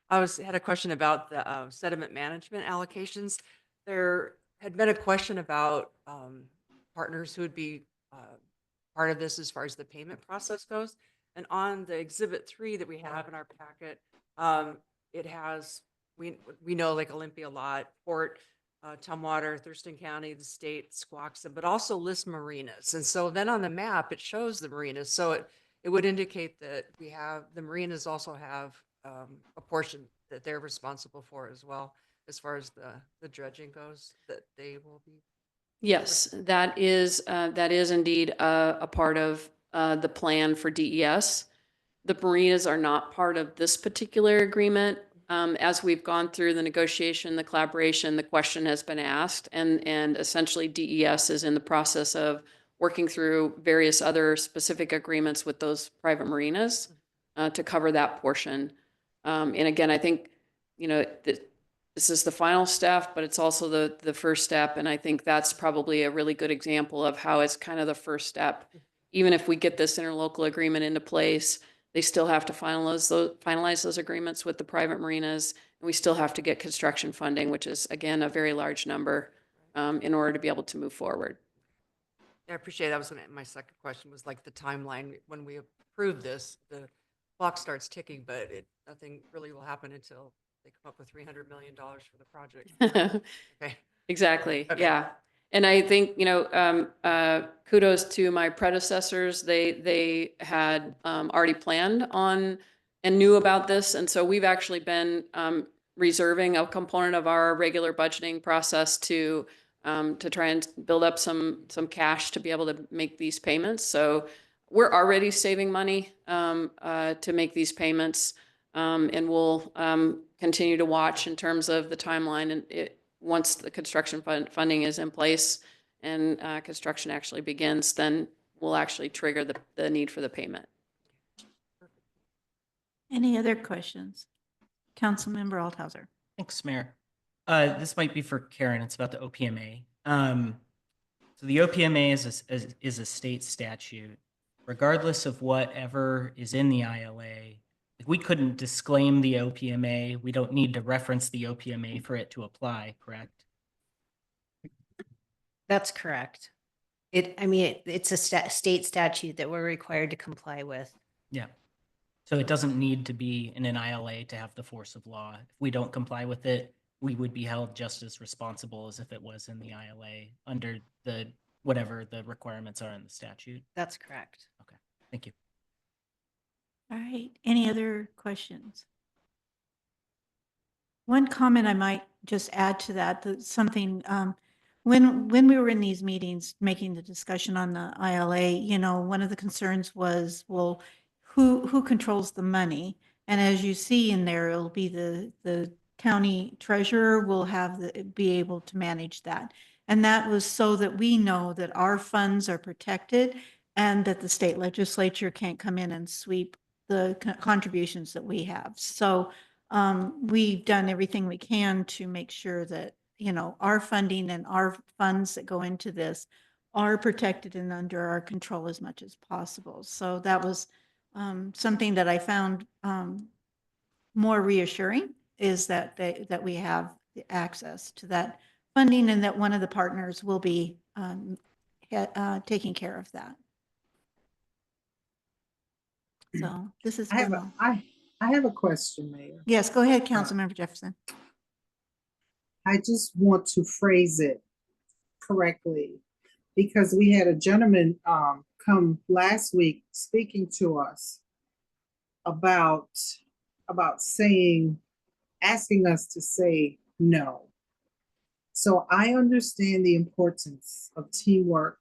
Had a question about the sediment management allocations. There had been a question about partners who would be part of this as far as the payment process goes. And on the Exhibit 3 that we have in our packet, it has, we know like Olympia Lot, Port, Tumwater, Thurston County, the state, Squaxin, but also lists marinas. And so then on the map, it shows the marinas. So it would indicate that the marinas also have a portion that they're responsible for as well, as far as the dredging goes, that they will be. Yes, that is indeed a part of the plan for DES. The marinas are not part of this particular agreement. As we've gone through the negotiation, the collaboration, the question has been asked, and essentially DES is in the process of working through various other specific agreements with those private marinas to cover that portion. And again, I think, this is the final step, but it's also the first step. And I think that's probably a really good example of how it's kind of the first step. Even if we get this interlocal agreement into place, they still have to finalize those agreements with the private marinas. And we still have to get construction funding, which is, again, a very large number in order to be able to move forward. I appreciate that. My second question was like the timeline. When we approve this, the clock starts ticking, but nothing really will happen until they come up with $300 million for the project. Okay. Exactly. Okay. Yeah. And I think, kudos to my predecessors. They had already planned on and knew about this. And so we've actually been reserving a component of our regular budgeting process to try and build up some cash to be able to make these payments. So we're already saving money to make these payments. And we'll continue to watch in terms of the timeline. And once the construction funding is in place and construction actually begins, then we'll actually trigger the need for the payment. Any other questions? Councilmember Althauser. Thanks, Mayor. This might be for Karen. It's about the OPMA. So the OPMA is a state statute. Regardless of whatever is in the ILA, we couldn't disclaim the OPMA. We don't need to reference the OPMA for it to apply, correct? That's correct. It's a state statute that we're required to comply with. Yeah. So it doesn't need to be in an ILA to have the force of law. If we don't comply with it, we would be held just as responsible as if it was in the ILA under whatever the requirements are in the statute. That's correct. Okay, thank you. All right, any other questions? One comment I might just add to that something, when we were in these meetings making the discussion on the ILA, one of the concerns was, well, who controls the money? And as you see in there, it'll be the county treasurer will be able to manage that. And that was so that we know that our funds are protected and that the state legislature can't come in and sweep the contributions that we have. So we've done everything we can to make sure that our funding and our funds that go into this are protected and under our control as much as possible. So that was something that I found more reassuring, is that that we have the access to that funding and that one of the partners will be taking care of that. So this is. I have a question, Mayor. Yes, go ahead, Councilmember Jefferson. I just want to phrase it correctly, because we had a gentleman come last week speaking to us about asking us to say no. So I understand the importance of teamwork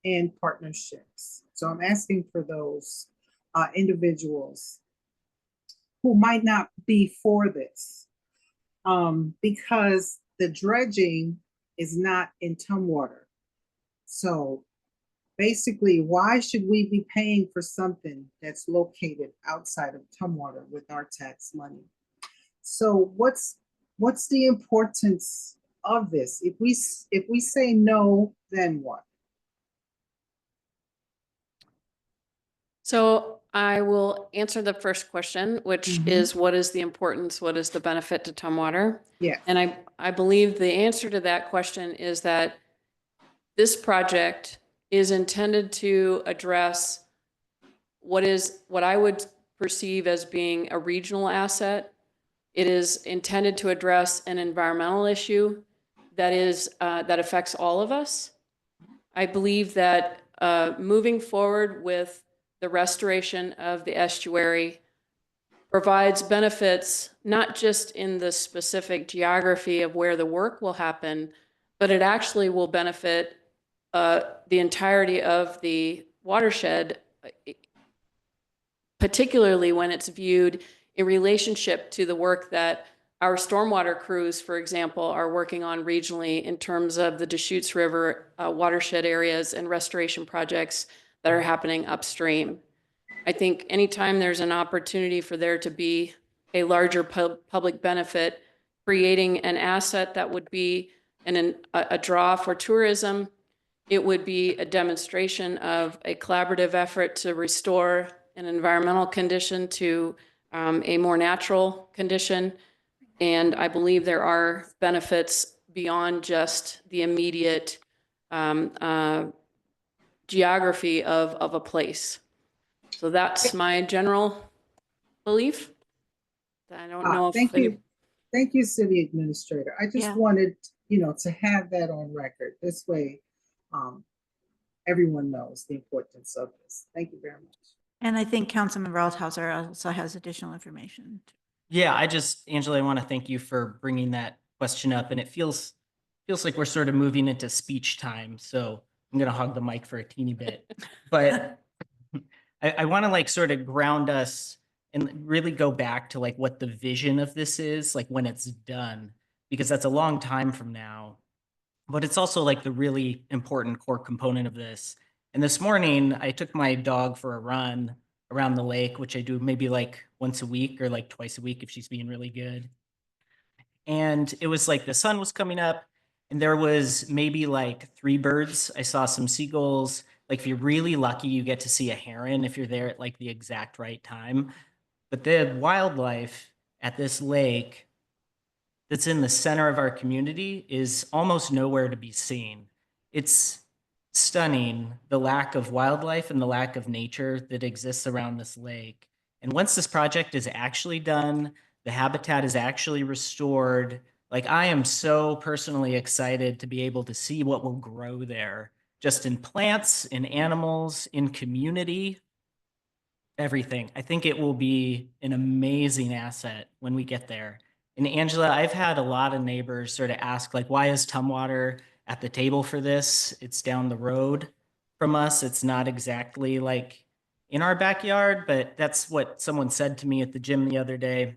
and partnerships. So I'm asking for those individuals who might not be for this, because the dredging is not in Tumwater. So basically, why should we be paying for something that's located outside of Tumwater with our tax money? So what's the importance of this? If we say no, then what? So I will answer the first question, which is, what is the importance? What is the benefit to Tumwater? Yeah. And I believe the answer to that question is that this project is intended to address what I would perceive as being a regional asset. It is intended to address an environmental issue that affects all of us. I believe that moving forward with the restoration of the estuary provides benefits, not just in the specific geography of where the work will happen, but it actually will benefit the entirety of the watershed, particularly when it's viewed in relationship to the work that our stormwater crews, for example, are working on regionally in terms of the Deschutes River watershed areas and restoration projects that are happening upstream. I think anytime there's an opportunity for there to be a larger public benefit, creating an asset that would be a draw for tourism, it would be a demonstration of a collaborative effort to restore an environmental condition to a more natural condition. And I believe there are benefits beyond just the immediate geography of a place. So that's my general belief. I don't know if thank you. Thank you, City Administrator. I just wanted, to have that on record. This way, everyone knows the importance of this. Thank you very much. And I think Councilmember Althauser also has additional information. Yeah, Angela, I want to thank you for bringing that question up. And it feels like we're sort of moving into speech time. So I'm going to hog the mic for a teeny bit. But I want to sort of ground us and really go back to what the vision of this is, when it's done, because that's a long time from now. But it's also the really important core component of this. And this morning I took my dog for a run around the lake, which I do maybe once a week or twice a week if she's being really good. And it was the sun was coming up and there was maybe 3 birds. I saw some seagulls. If you're really lucky, you get to see a heron if you're there at the exact right time. But the wildlife at this lake that's in the center of our community is almost nowhere to be seen. It's stunning, the lack of wildlife and the lack of nature that exists around this lake. And once this project is actually done, the habitat is actually restored. I am so personally excited to be able to see what will grow there, just in plants, in animals, in community, everything. I think it will be an amazing asset when we get there. And Angela, I've had a lot of neighbors sort of ask, why is Tumwater at the table for this? It's down the road from us. It's not exactly in our backyard, but that's what someone said to me at the gym the other day.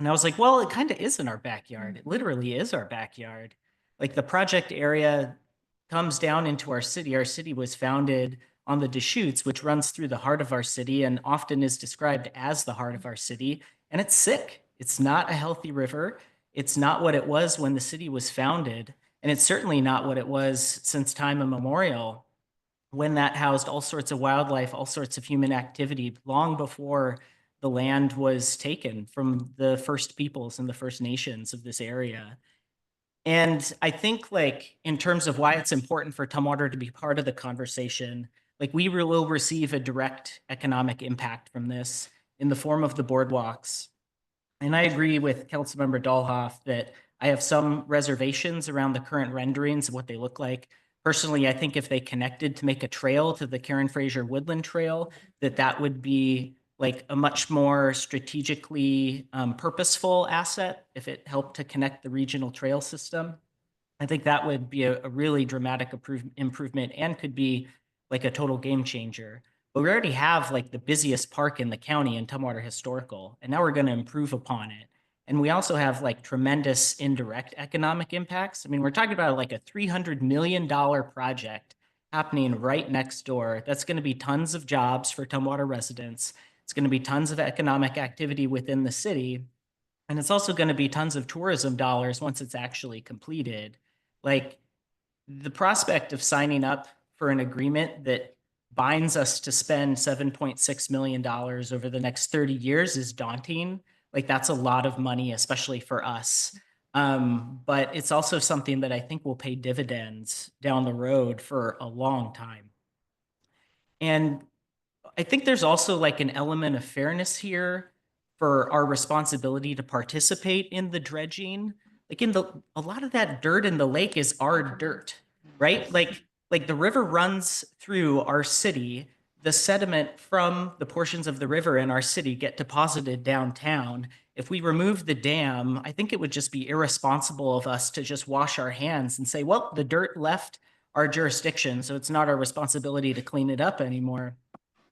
And I was like, well, it kind of is in our backyard. It literally is our backyard. The project area comes down into our city. Our city was founded on the Deschutes, which runs through the heart of our city and often is described as the heart of our city. And it's sick. It's not a healthy river. It's not what it was when the city was founded, and it's certainly not what it was since time immemorial, when that housed all sorts of wildlife, all sorts of human activity, long before the land was taken from the first peoples and the First Nations of this area. And I think, like, in terms of why it's important for Tumwater to be part of the conversation, like, we will receive a direct economic impact from this in the form of the boardwalks. And I agree with Councilmember Dahlhoff that I have some reservations around the current renderings of what they look like. Personally, I think if they connected to make a trail to the Karen Fraser Woodland Trail, that would be like a much more strategically purposeful asset if it helped to connect the regional trail system. I think that would be a really dramatic improvement and could be like a total game changer. But we already have like the busiest park in the county in Tumwater Historical, and now we're going to improve upon it. And we also have like tremendous indirect economic impacts. I mean, we're talking about like a $300 million project happening right next door. That's going to be tons of jobs for Tumwater residents. It's going to be tons of economic activity within the city. And it's also going to be tons of tourism dollars once it's actually completed. Like, the prospect of signing up for an agreement that binds us to spend $7.6 million over the next 30 years is daunting. Like, that's a lot of money, especially for us. But it's also something that I think will pay dividends down the road for a long time. And I think there's also like an element of fairness here for our responsibility to participate in the dredging. Like, a lot of that dirt in the lake is our dirt, right? Like the river runs through our city. The sediment from the portions of the river in our city get deposited downtown. If we remove the dam, I think it would just be irresponsible of us to just wash our hands and say, well, the dirt left our jurisdiction, so it's not our responsibility to clean it up anymore.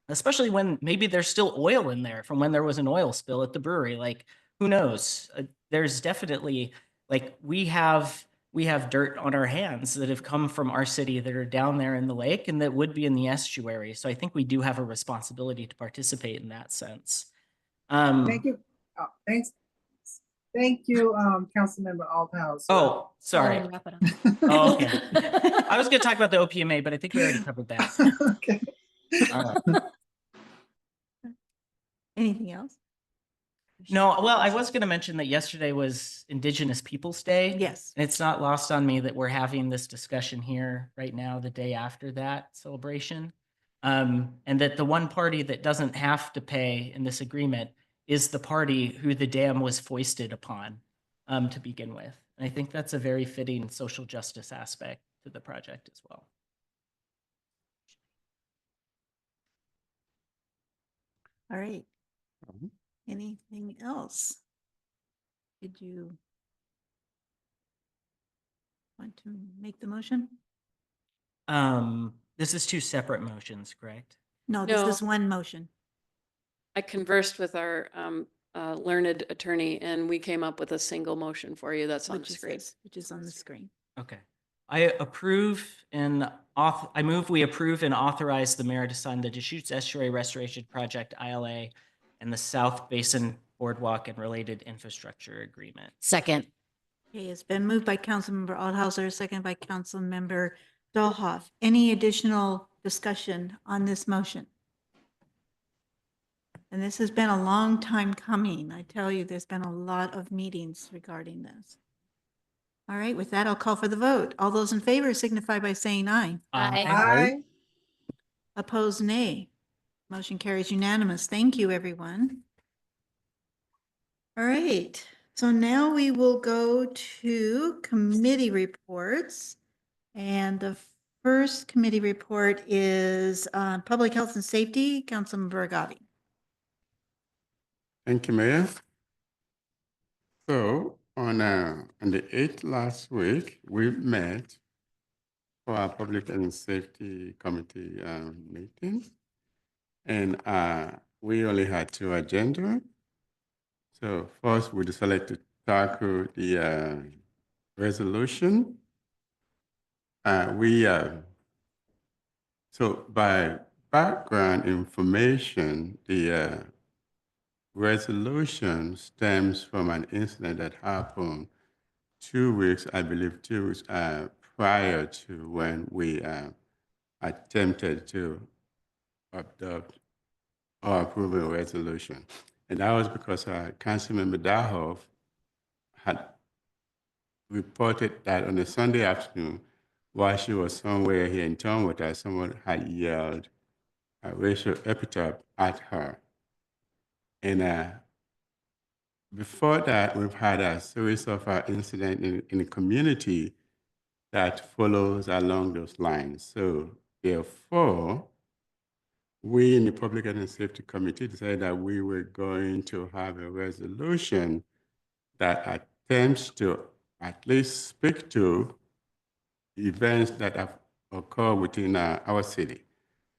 Especially when maybe there's still oil in there from when there was an oil spill at the brewery. Like, who knows? There's definitely, like, we have dirt on our hands that have come from our city that are down there in the lake and that would be in the estuary. So I think we do have a responsibility to participate in that sense. Thank you. Oh, thanks. Thank you, Councilmember Althouse. Oh, sorry. Wrap it up. Oh, okay. I was going to talk about the OPMA, but I think we already covered that. Okay. All right. Anything else? No, well, I was going to mention that yesterday was Indigenous Peoples Day. Yes. And it's not lost on me that we're having this discussion here right now, the day after that celebration. And that the one party that doesn't have to pay in this agreement is the party who the dam was foisted upon to begin with. And I think that's a very fitting social justice aspect to the project as well. All right. Anything else? Did you want to make the motion? This is two separate motions, correct? No, this No. is one motion. I conversed with our learned attorney and we came up with a single motion for you that's on the screen. Which is on the screen. Okay. I approve and I move we approve and authorize the mayor to sign the Deschutes Estuary Restoration Project ILA and the South Basin Boardwalk and related infrastructure agreement. Second. Okay, it's been moved by Councilmember Aldhauser, second by Councilmember Dahlhoff. Any additional discussion on this motion? And this has been a long time coming. I tell you, there's been a lot of meetings regarding this. All right, with that, I'll call for the vote. All those in favor signify by saying aye. Aye. Opposed, nay. Motion carries unanimous. Thank you, everyone. All right, so now we will go to committee reports. And the first committee report is Public Health and Safety, Councilmember Agabi. Thank you, Mayor. So on the 8th last week, we met for our Public Health and Safety Committee meeting. And we only had 2 agendas. So first, we decided to tackle the resolution. So by background information, the resolution stems from an incident that happened 2 weeks, I believe 2 weeks prior to when we attempted to adopt or approve a resolution. And that was because Councilmember Dahoff had reported that on a Sunday afternoon, while she was somewhere here in town with us, someone had yelled a racial epithet at her. And before that, we've had a series of incidents in the community that follows along those lines. So therefore, we in the Public Health and Safety Committee decided that we were going to have a resolution that attempts to at least speak to events that have occurred within our city.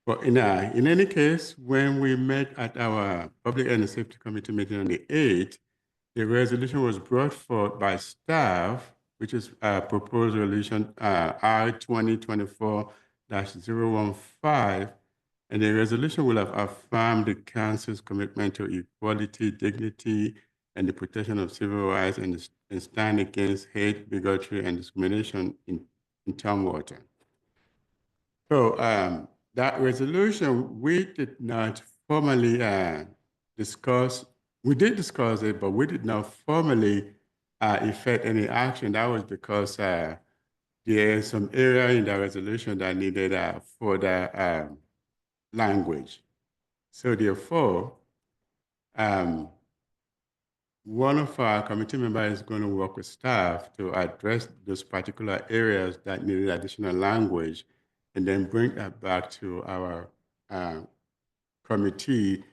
But in any case, when we met at our Public Health and Safety Committee meeting on the 8th, the resolution was brought forth by staff, which is proposed resolution R 2024-015, and the resolution will have affirmed the council's commitment to equality, dignity, and the protection of civil rights and stand against hate, bigotry, and discrimination in Tumwater. So that resolution, we did not formally discuss. We did discuss it, but we did not formally effect any action. That was because there is some area in the resolution that needed further language. So therefore, one of our committee members is going to work with staff to address those particular areas that needed additional language and then bring that back to our committee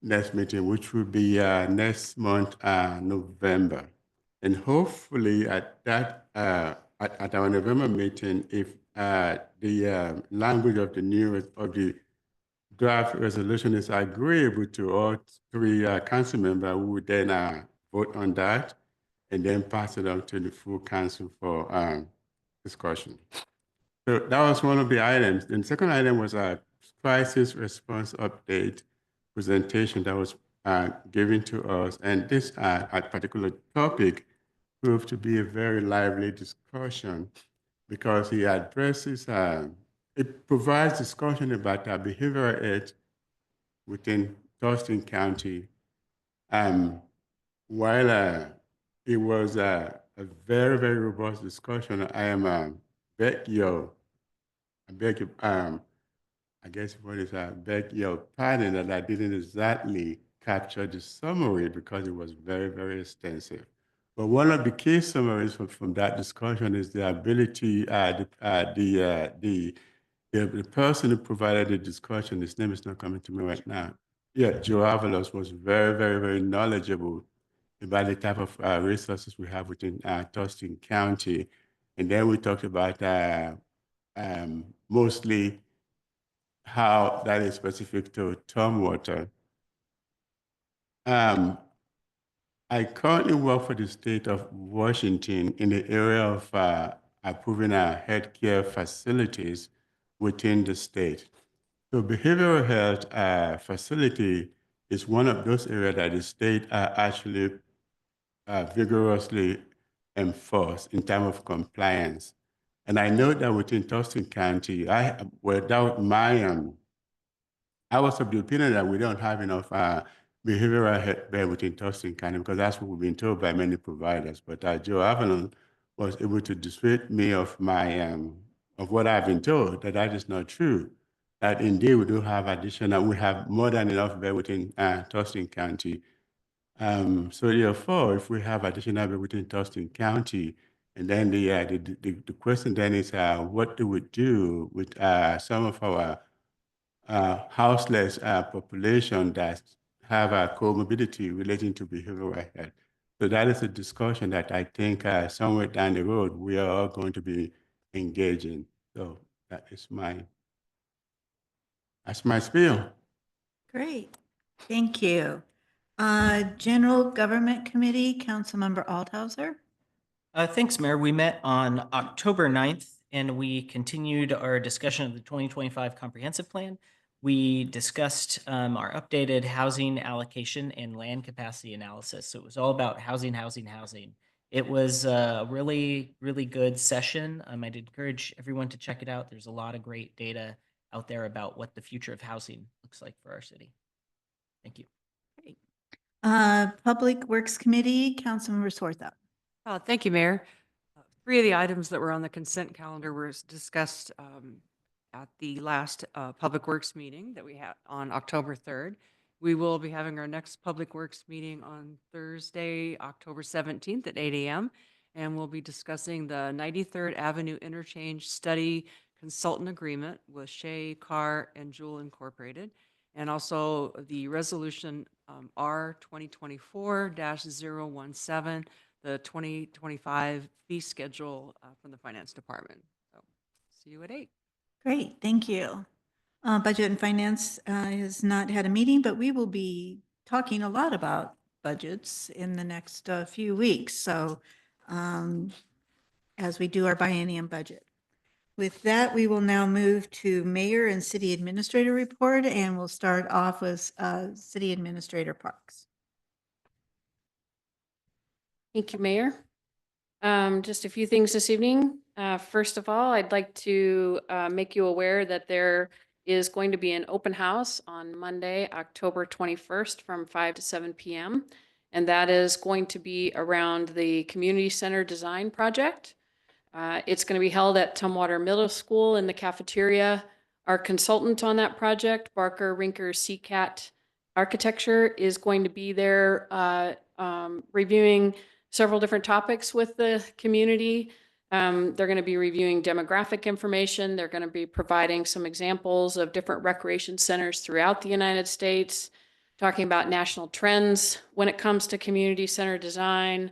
next meeting, which will be next month, November. And hopefully at that, at our November meeting, if the language of the draft resolution is agreeable to all three council members, we would then vote on that and then pass it on to the full council for discussion. So that was one of the items. And the second item was a crisis response update presentation that was given to us. And this particular topic proved to be a very lively discussion because he addresses, it provides discussion about behavioral health within Thurston County. While it was a very, very robust discussion, I beg your pardon that I didn't exactly capture the summary because it was very, very extensive. But one of the key summaries from that discussion is the ability, the person who provided the discussion, his name is not coming to me right now. Yeah, Joe Avalos was very, very, very knowledgeable about the type of resources we have within Thurston County. And then we talked about mostly how that is specific to Tumwater. I currently work for the state of Washington in the area of approving healthcare facilities within the state. So behavioral health facility is one of those areas that the state actually vigorously enforce in terms of compliance. And I know that within Thurston County, I was of the opinion that we don't have enough behavioral health bed within Thurston County because that's what we've been told by many providers. But Joe Avalon was able to dissuade me of my of what I've been told, that is not true. That indeed we do have we have more than enough bed within Thurston County. So therefore, if we have additional bed within Thurston County, and then the question then is, what do we do with some of our houseless population that have a comorbidity relating to behavioral health? So that is a discussion that I think somewhere down the road, we are all going to be engaging. So that's my spiel. Great, thank you. General Government Committee, Councilmember Althauser. Thanks, Mayor. We met on October 9th and we continued our discussion of the 2025 comprehensive plan. we discussed our updated housing allocation and land capacity analysis. So it was all about housing, housing, housing. It was a really, really good session. I'd encourage everyone to check it out. There's a lot of great data out there about what the future of housing looks like for our city. Thank you. Public Works Committee, Councilmember Swarthout. Thank you, Mayor. 3 of the items that were on the consent calendar were discussed at the last Public Works meeting that we had on October 3rd. We will be having our next Public Works meeting on Thursday, October 17th at 8 a.m. And we'll be discussing the 93rd Avenue Interchange Study Consultant Agreement with Shea, Carr, and Jewel Incorporated. And also the resolution R 2024-017, the 2025 fee schedule from the Finance Department. So see you at 8. Great, thank you. Budget and Finance has not had a meeting, but we will be talking a lot about budgets in the next few weeks. So as we do our biennium budget. With that, we will now move to Mayor and City Administrator report, and we'll start off with City Administrator Parks. Thank you, Mayor. Just a few things this evening. First of all, I'd like to make you aware that there is going to be an open house on Monday, October 21st from 5 to 7 p.m. And that is going to be around the Community Center Design Project. It's going to be held at Tumwater Middle School in the cafeteria. Our consultant on that project, Barker Rinker CCAT Architecture, is going to be there reviewing several different topics with the community. They're going to be reviewing demographic information. They're going to be providing some examples of different recreation centers throughout the United States, talking about national trends when it comes to community center design,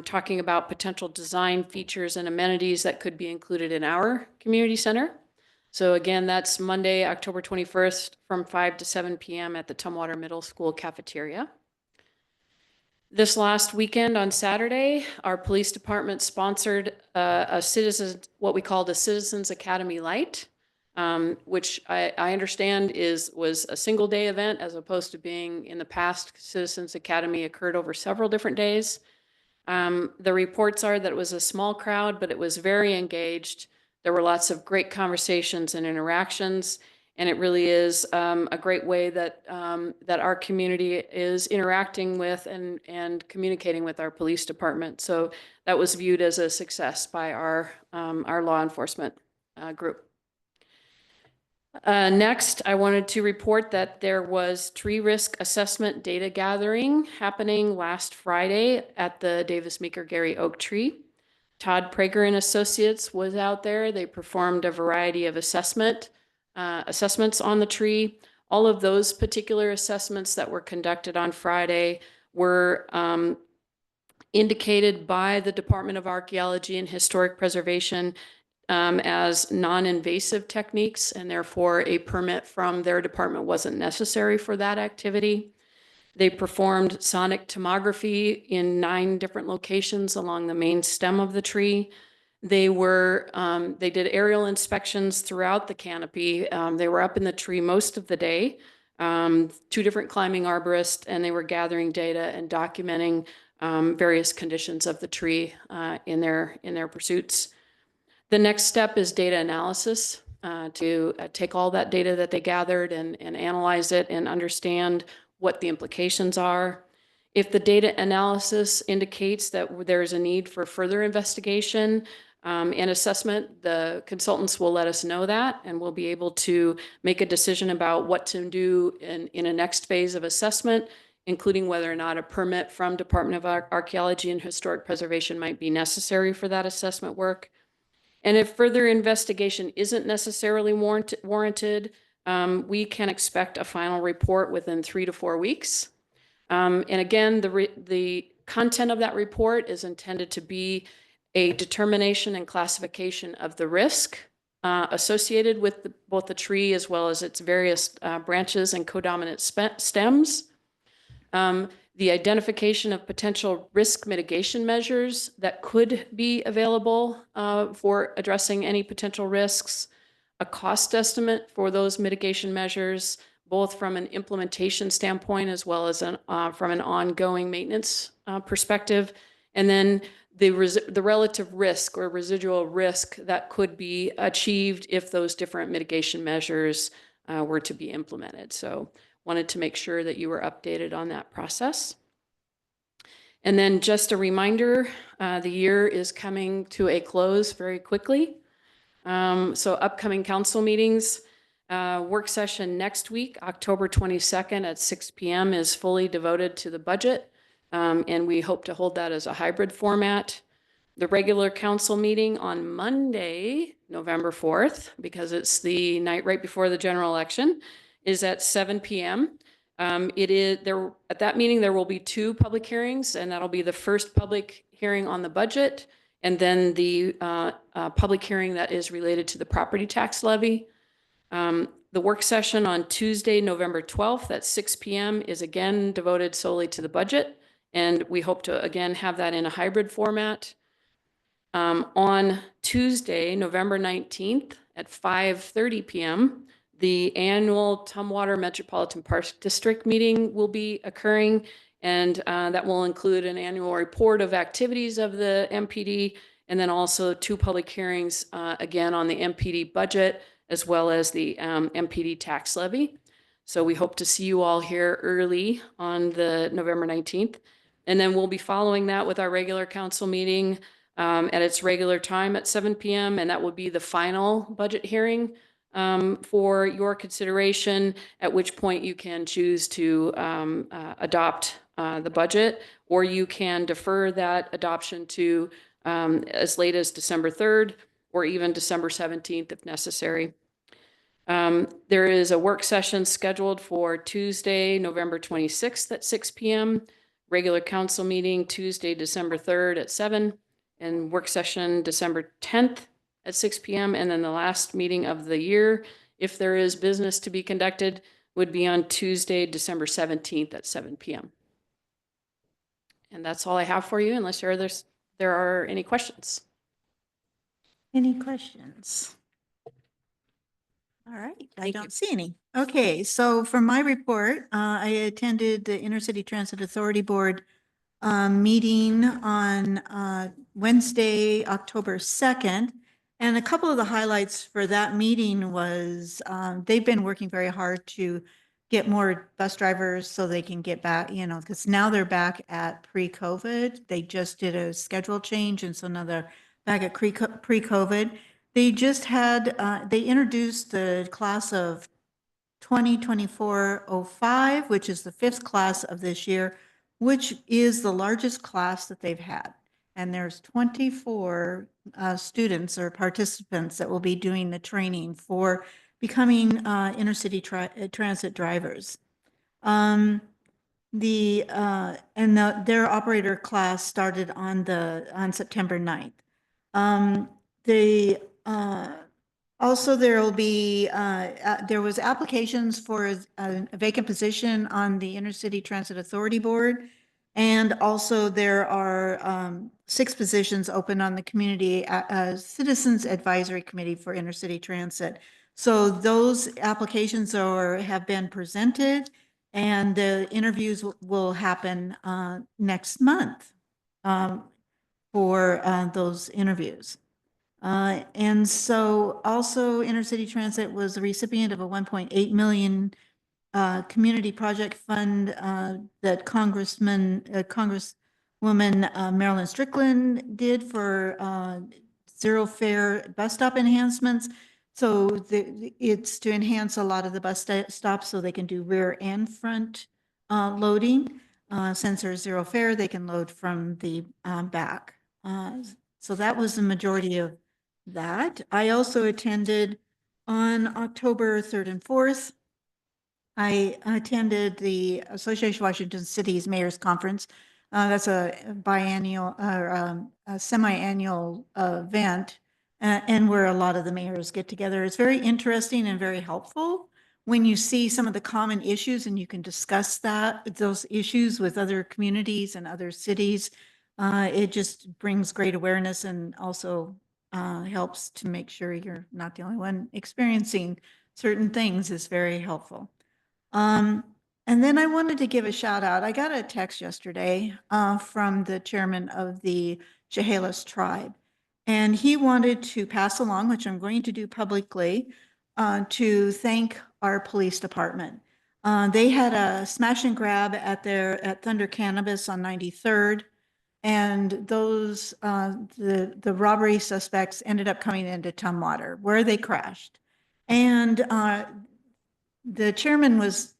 talking about potential design features and amenities that could be included in our community center. So again, that's Monday, October 21st from 5 to 7 p.m. at the Tumwater Middle School cafeteria. This last weekend on Saturday, our police department sponsored what we called a Citizens Academy Light, which I understand was a single day event as opposed to being in the past. Citizens Academy occurred over several different days. The reports are that it was a small crowd, but it was very engaged. There were lots of great conversations and interactions. And it really is a great way that that our community is interacting with and communicating with our police department. So that was viewed as a success by our law enforcement group. Next, I wanted to report that there was tree risk assessment data gathering happening last Friday at the Davis Meeker Gary Oak Tree. Todd Prager and Associates was out there. They performed a variety of assessments on the tree. All of those particular assessments that were conducted on Friday were indicated by the Department of Archaeology and Historic Preservation as non-invasive techniques, and therefore a permit from their department wasn't necessary for that activity. They performed sonic tomography in 9 different locations along the main stem of the tree. They did aerial inspections throughout the canopy. They were up in the tree most of the day, 2 different climbing arborists, and they were gathering data and documenting various conditions of the tree in their pursuits. The next step is data analysis to take all that data that they gathered and analyze it and understand what the implications are. If the data analysis indicates that there's a need for further investigation and assessment, the consultants will let us know that, and we'll be able to make a decision about what to do in a next phase of assessment, including whether or not a permit from Department of Archaeology and Historic Preservation might be necessary for that assessment work. And if further investigation isn't necessarily warranted, we can expect a final report within 3 to 4 weeks. And again, the content of that report is intended to be a determination and classification of the risk associated with both the tree as well as its various branches and codominant stems. The identification of potential risk mitigation measures that could be available for addressing any potential risks, a cost estimate for those mitigation measures, both from an implementation standpoint as well as from an ongoing maintenance perspective. And then the relative risk or residual risk that could be achieved if those different mitigation measures were to be implemented. So wanted to make sure that you were updated on that process. And then just a reminder, the year is coming to a close very quickly. So upcoming council meetings, work session next week, October 22nd at 6 p.m. is fully devoted to the budget. And we hope to hold that as a hybrid format. The regular council meeting on Monday, November 4th, because it's the night right before the general election, is at 7 p.m. It is there at that meeting, there will be 2 public hearings, and that'll be the first public hearing on the budget, and then the public hearing that is related to the property tax levy. The work session on Tuesday, November 12th at 6 p.m. is again devoted solely to the budget, and we hope to again have that in a hybrid format. On Tuesday, November 19th at 5:30 p.m., the annual Tumwater Metropolitan Park District meeting will be occurring, and that will include an annual report of activities of the MPD, and then also 2 public hearings, again, on the MPD budget, as well as the MPD tax levy. So we hope to see you all here early on the November 19th. And then we'll be following that with our regular council meeting at its regular time at 7 p.m. And that will be the final budget hearing for your consideration, at which point you can choose to adopt the budget, or you can defer that adoption to as late as December 3rd or even December 17th if necessary. There is a work session scheduled for Tuesday, November 26th at 6 p.m., regular council meeting Tuesday, December 3rd at 7, and work session December 10th at 6 p.m. And then the last meeting of the year, if there is business to be conducted, would be on Tuesday, December 17th at 7 p.m. And that's all I have for you, unless there are any questions. Any questions? All right, I don't see any. Okay, so for my report, I attended the Intercity Transit Authority Board meeting on Wednesday, October 2nd. And a couple of the highlights for that meeting was they've been working very hard to get more bus drivers so they can get back, because now they're back at pre-COVID. They just did a schedule change, and so now they're back at pre-COVID. They just had, they introduced the class of 2024-05, which is the 5th class of this year, which is the largest class that they've had. And there's 24 students or participants that will be doing the training for becoming intercity transit drivers. Their operator class started on September 9th. Also, there will be, there was applications for a vacant position on the Intercity Transit Authority Board. And also there are 6 positions open on the Community Citizens Advisory Committee for Intercity Transit. So those applications have been presented, and the interviews will happen next month for those interviews. And so also Intercity Transit was the recipient of a 1.8 million community project fund that Congresswoman Marilyn Strickland did for zero fare bus stop enhancements. So it's to enhance a lot of the bus stops so they can do rear and front loading. Since there's zero fare, they can load from the back. So that was the majority of that. I also attended on October 3rd and 4th. I attended the Association of Washington Cities Mayor's Conference. That's a biannual or a semi-annual event, and where a lot of the mayors get together. It's very interesting and very helpful when you see some of the common issues and you can discuss those issues with other communities and other cities. It just brings great awareness and also helps to make sure you're not the only one experiencing certain things is very helpful. And then I wanted to give a shout out. I got a text yesterday from the chairman of the Chehalis tribe. And he wanted to pass along, which I'm going to do publicly, to thank our police department. They had a smash and grab at Thunder Cannabis on 93rd. And those, the robbery suspects ended up coming into Tumwater where they crashed. And the chairman was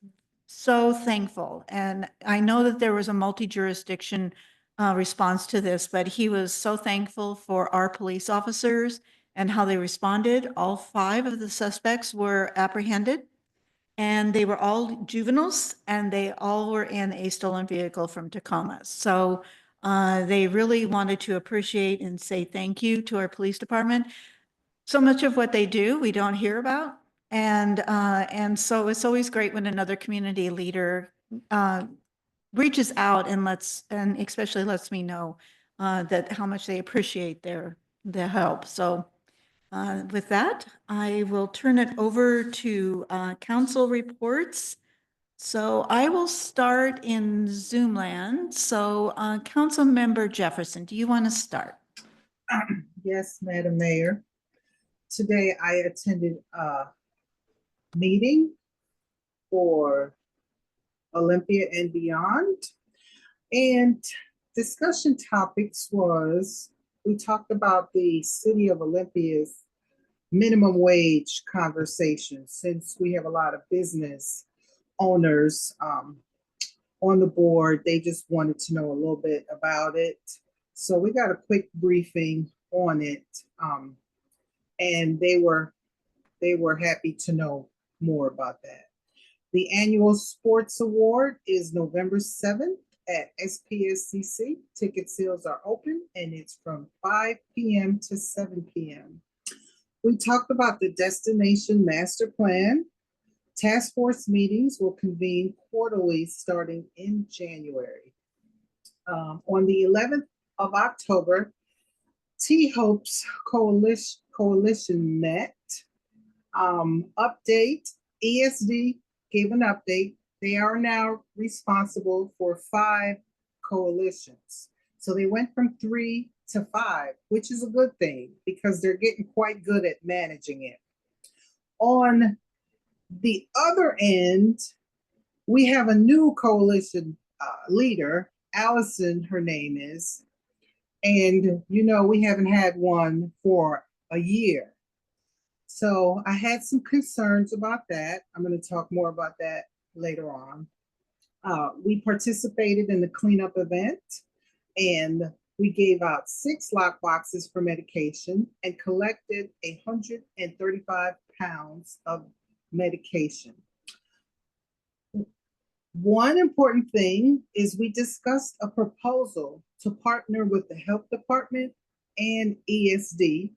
so thankful. And I know that there was a multi-jurisdiction response to this, but he was so thankful for our police officers and how they responded. All 5 of the suspects were apprehended, and they were all juveniles, and they all were in a stolen vehicle from Tacoma. So they really wanted to appreciate and say thank you to our police department. So much of what they do, we don't hear about. And so it's always great when another community leader reaches out and especially lets me know that how much they appreciate their help. So with that, I will turn it over to council reports. So I will start in Zoom land. So Council Member Jefferson, do you want to start? Yes, Madam Mayor. Today I attended a meeting for Olympia and Beyond. And discussion topics was, we talked about the City of Olympia's minimum wage conversation, since we have a lot of business owners on the board. They just wanted to know a little bit about it. So we got a quick briefing on it. And they were happy to know more about that. The annual sports award is November 7th at SPSCC. Ticket sales are open and it's from 5 p.m. to 7 p.m. We talked about the destination master plan. Task force meetings will convene quarterly starting in January. On the 11th of October, T-Hope's coalition met. Update, ESD gave an update. They are now responsible for 5 coalitions. So they went from 3 to 5, which is a good thing because they're getting quite good at managing it. On the other end, we have a new coalition leader, Allison, her name is, and we haven't had one for a year. So I had some concerns about that. I'm going to talk more about that later on. We participated in the cleanup event, and we gave out 6 lock boxes for medication and collected 135 pounds of medication. One important thing is we discussed a proposal to partner with the health department and ESD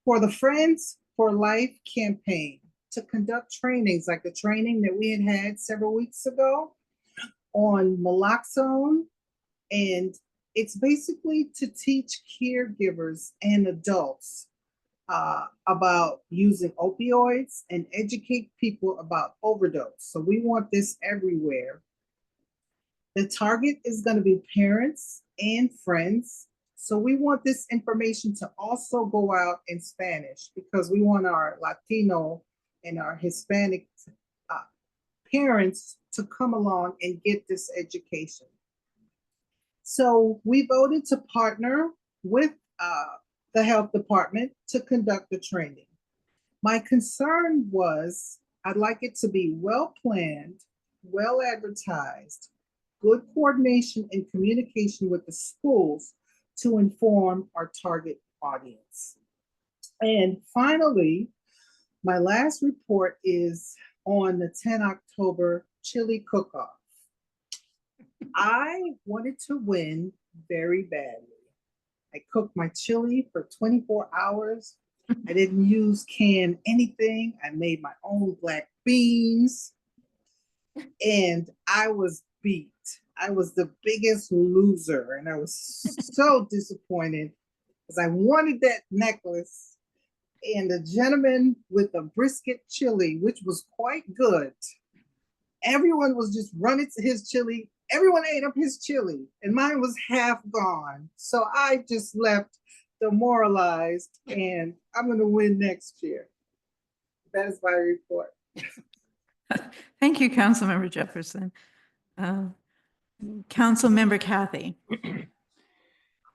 for the Friends for Life campaign to conduct trainings like the training that we had several weeks ago on naloxone. And it's basically to teach caregivers and adults about using opioids and educate people about overdose. So we want this everywhere. The target is going to be parents and friends. So we want this information to also go out in Spanish because we want our Latino and our Hispanic parents to come along and get this education. So we voted to partner with the health department to conduct the training. My concern was I'd like it to be well planned, well advertised, good coordination and communication with the schools to inform our target audience. And finally, my last report is on the 10 October chili cook-off. I wanted to win very badly. I cooked my chili for 24 hours. I didn't use canned anything. I made my own black beans and I was beat. I was the biggest loser and I was so disappointed because I wanted that necklace. And the gentleman with the brisket chili, which was quite good, everyone was just running to his chili. Everyone ate up his chili and mine was half gone. So I just left demoralized and I'm going to win next year. That is my report. Thank you, Councilmember Jefferson. Councilmember Kathy.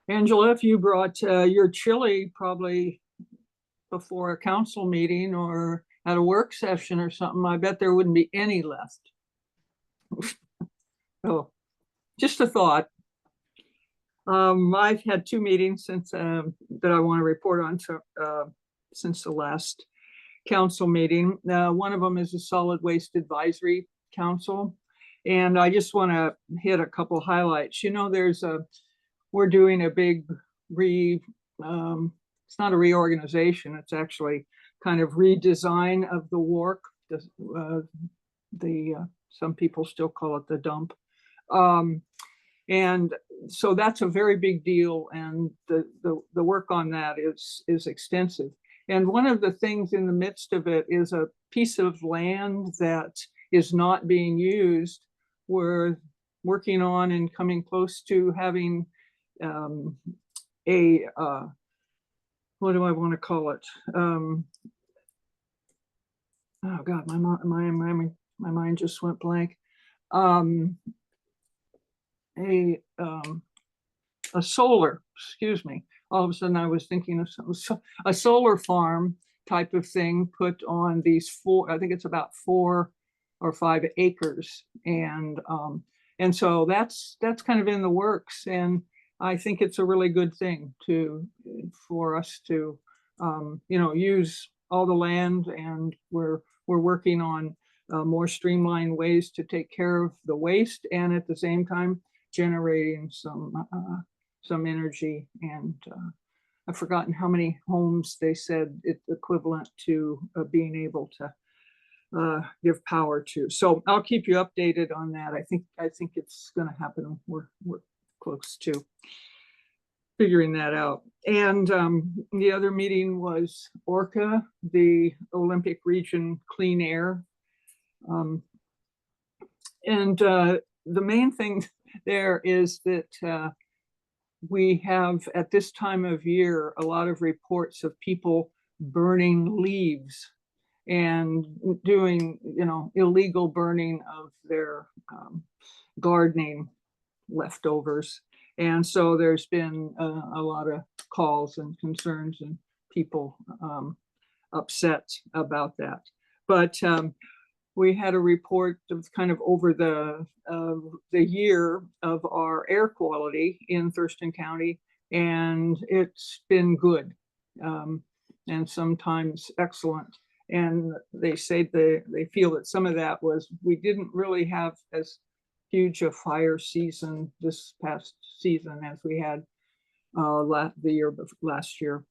Angela, if you brought your chili probably before a council meeting or at a work session or something, I bet there wouldn't be any left. Oh, just a thought. I've had 2 meetings since that I want to report on since the last council meeting. One of them is a solid waste advisory council. And I just want to hit a couple highlights. You know, we're doing a big it's not a reorganization, it's actually kind of redesign of the WARC. Some people still call it the dump. And so that's a very big deal. And the work on that is extensive. And one of the things in the midst of it is a piece of land that is not being used. We're working on and coming close to having what do I want to call it? Oh God, my mind just went blank. A solar, excuse me. All of a sudden I was thinking of a solar farm type of thing put on these 4, I think it's about 4 or 5 acres. And so that's kind of in the works. And I think it's a really good thing for us to, use all the land, and we're working on more streamlined ways to take care of the waste, and at the same time generating some energy. And I've forgotten how many homes they said it's equivalent to being able to give power to. So I'll keep you updated on that. I think it's going to happen. We're close to figuring that out. And the other meeting was ORCA, the Olympic Region Clean Air. The main thing there is that we have at this time of year a lot of reports of people burning leaves and doing illegal burning of their gardening leftovers. And so there's been a lot of calls and concerns and people upset about that. But we had a report of kind of over the year of our air quality in Thurston County, and it's been good and sometimes excellent. And they say they feel that some of that was we didn't really have as huge a fire season this past season as we had last year.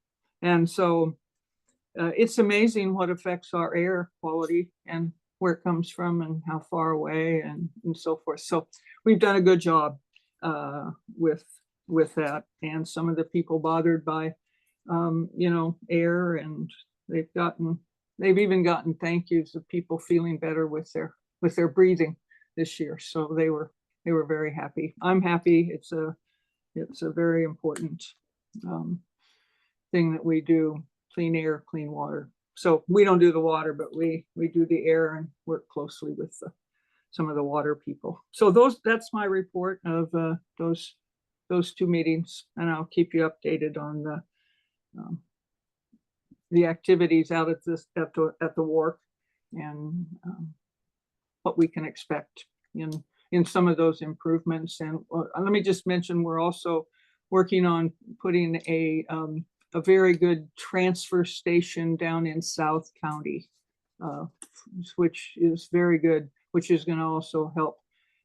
And so it's amazing what affects our air quality and where it comes from and how far away and so forth. So we've done a good job with that. And some of the people bothered by air, and they've even gotten thank yous of people feeling better with their breathing this year. So they were very happy. I'm happy. It's a very important thing that we do: clean air, clean water. So we don't do the water, but we do the air and work closely with some of the water people. So that's my report of those 2 meetings, and I'll keep you updated on the activities out at the WARC and what we can expect in some of those improvements. And let me just mention, we're also working on putting a very good transfer station down in South County, which is very good, which is going to also help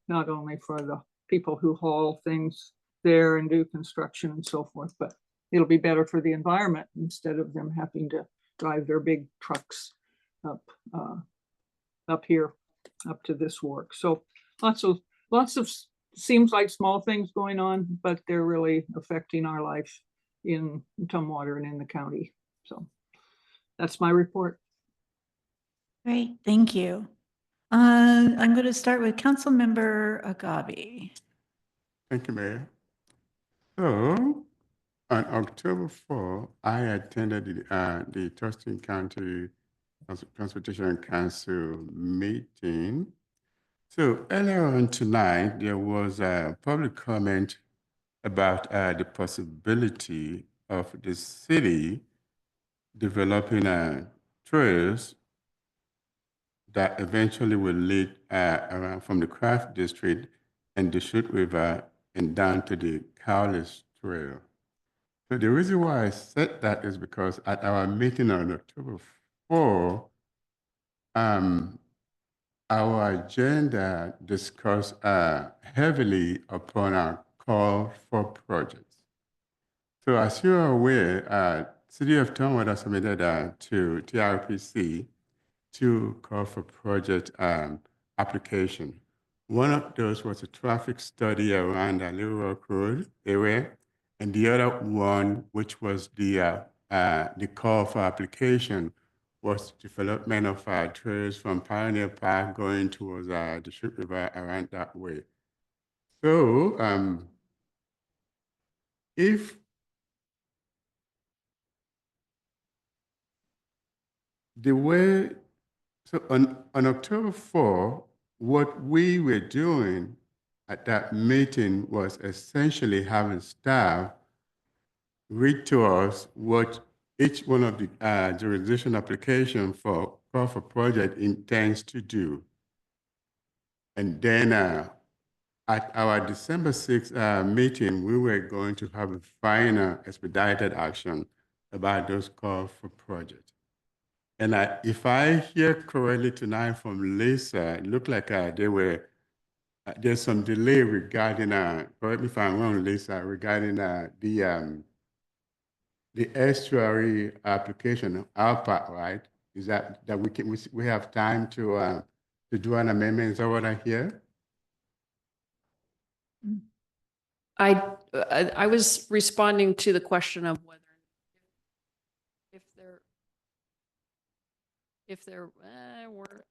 not only for the people who haul things there and do construction and so forth, but it'll be better for the environment instead of them having to drive their big trucks up here, up to this work. So lots of seems like small things going on, but they're really affecting our life in Tumwater and in the county. So that's my report. Great, thank you. I'm going to start with Councilmember Agabi. Thank you, Mayor. So, on October 4, I attended the Thurston County Transportation Council meeting. So earlier on tonight, there was a public comment about the possibility of the city developing trails that eventually will lead around from the Craft District and the Chute River and down to the Cowlitz Trail. So the reason why I said that is because at our meeting on October 4, our agenda discussed heavily upon our call for projects. So as you are aware, City of Tumwater submitted to TRPC to call for project application. One of those was a traffic study around the Little Rock Road area, and the other one, which was the call for application, was development of trails from Pioneer Park going towards the Chute River around that way. So if the way, so on October 4, what we were doing at that meeting was essentially having staff read to us what each one of the jurisdiction application for call for project intends to do. And then at our December 6th meeting, we were going to have a final expedited action about those calls for project. And if I hear correctly tonight from Lisa, it looked like there's some delay regarding, correct me if I'm wrong, Lisa, regarding the estuary application, our part, right? Is that we have time to do an amendment? Is that what I hear? I was responding to the question of whether if there were.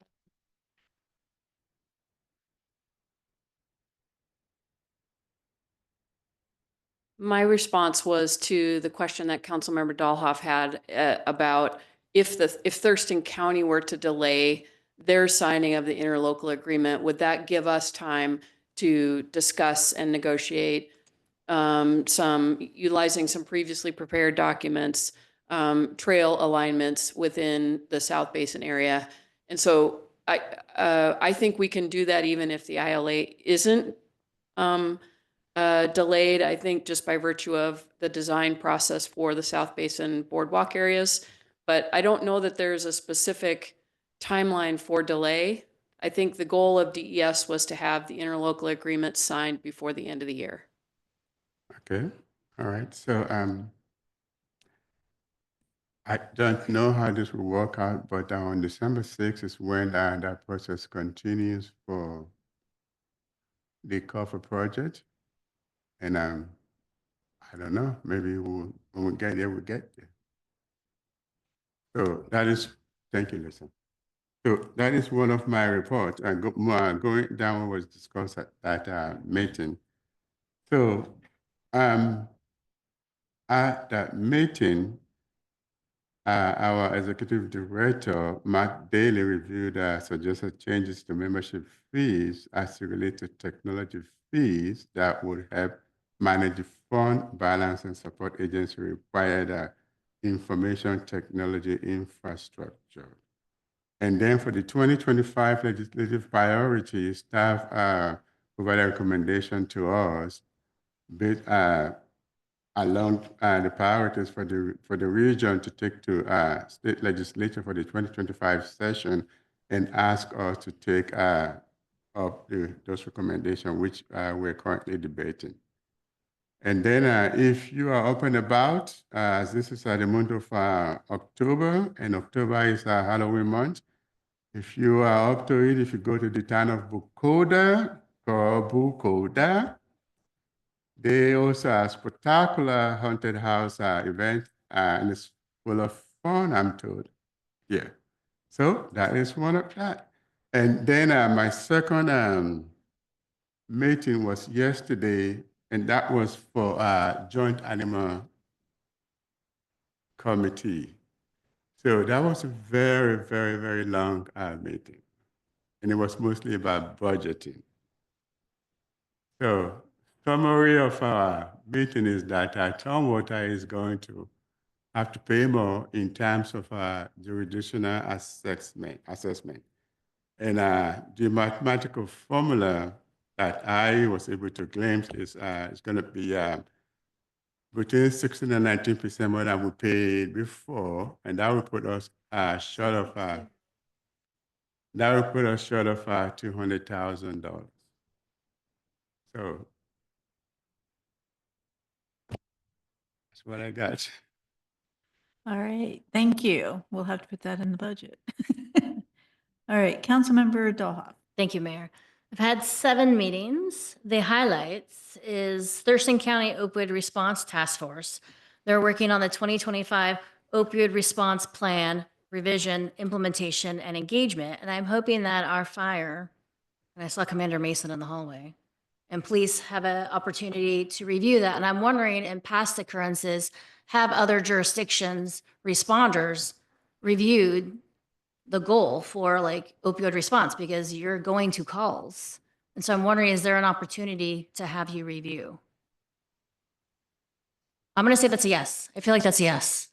My response was to the question that Councilmember Dahlhoff had about if Thurston County were to delay their signing of the interlocal agreement, would that give us time to discuss and negotiate utilizing some previously prepared documents, trail alignments within the South Basin area? And so I think we can do that even if the ILA isn't delayed, I think just by virtue of the design process for the South Basin boardwalk areas. But I don't know that there's a specific timeline for delay. I think the goal of DES was to have the interlocal agreement signed before the end of the year. Okay, all right. So I don't know how this will work out, but on December 6th is when that process continues for the call for project. And I don't know, maybe when we get there, we'll get there. So that is, thank you, Lisa. So that is one of my reports. Going down what was discussed at that meeting. So at that meeting, our executive director, Mark Daly, reviewed suggested changes to membership fees as it relates to technology fees that would help manage the fund balance and support agency required information technology infrastructure. And then for the 2025 legislative priorities, staff provided a recommendation to us based along the priorities for the region to take to state legislature for the 2025 session and ask us to take up those recommendations, which we're currently debating. And then if you are up and about, this is the month of October, and October is Halloween month. If you are up to it, if you go to the town of Bukoda, called Bukoda. They also have spectacular haunted house event, and it's full of fun, I'm told. Yeah. So that is one of that. And then my second meeting was yesterday, and that was for joint animal committee. So that was a very, very, very long meeting. And it was mostly about budgeting. So summary of our meeting is that Tomwater is going to have to pay more in terms of jurisdictional assessment. And the mathematical formula that I was able to glimpse is it's going to be between 16 and 19% more than we paid before, and that will put us short of $200,000. So that's what I got. All right, thank you. We'll have to put that in the budget. All right, Councilmember Doha. Thank you, Mayor. I've had 7 meetings. The highlights is Thurston County Opioid Response Task Force. They're working on the 2025 Opioid Response Plan revision, implementation, and engagement. And I'm hoping that our fire, and I saw Commander Mason in the hallway, and police have an opportunity to review that. And I'm wondering, in past occurrences, have other jurisdictions, responders, reviewed the goal for like opioid response, because you're going to calls. And so I'm wondering, is there an opportunity to have you review? I'm going to say that's a yes. I feel like that's a yes.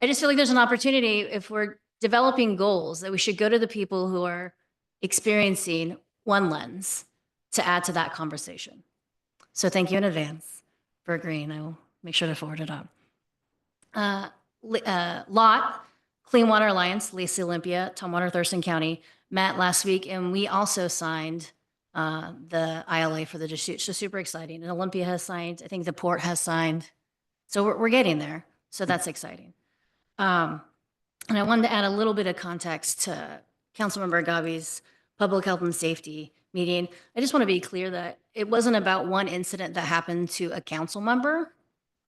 I just feel like there's an opportunity, if we're developing goals, that we should go to the people who are experiencing one lens to add to that conversation. So thank you in advance for agreeing. I will make sure to forward it on. LOT, Clean Water Alliance, Lacey Olympia, Tumwater, Thurston County, met last week, and we also signed the ILA for the Deschutes. So super exciting. And Olympia has signed. I think the port has signed. So we're getting there. So that's exciting. And I wanted to add a little bit of context to Councilmember Agabi's public health and safety meeting. I just want to be clear that it wasn't about one incident that happened to a council member,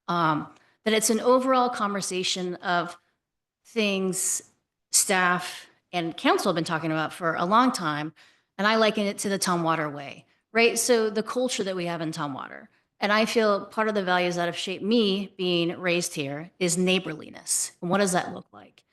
that it's an overall conversation of things staff and council have been talking about for a long time. And I liken it to the Tumwater way, right? So the culture that we have in Tumwater. And I feel part of the values that have shaped me being raised here is neighborliness. And what does that look like?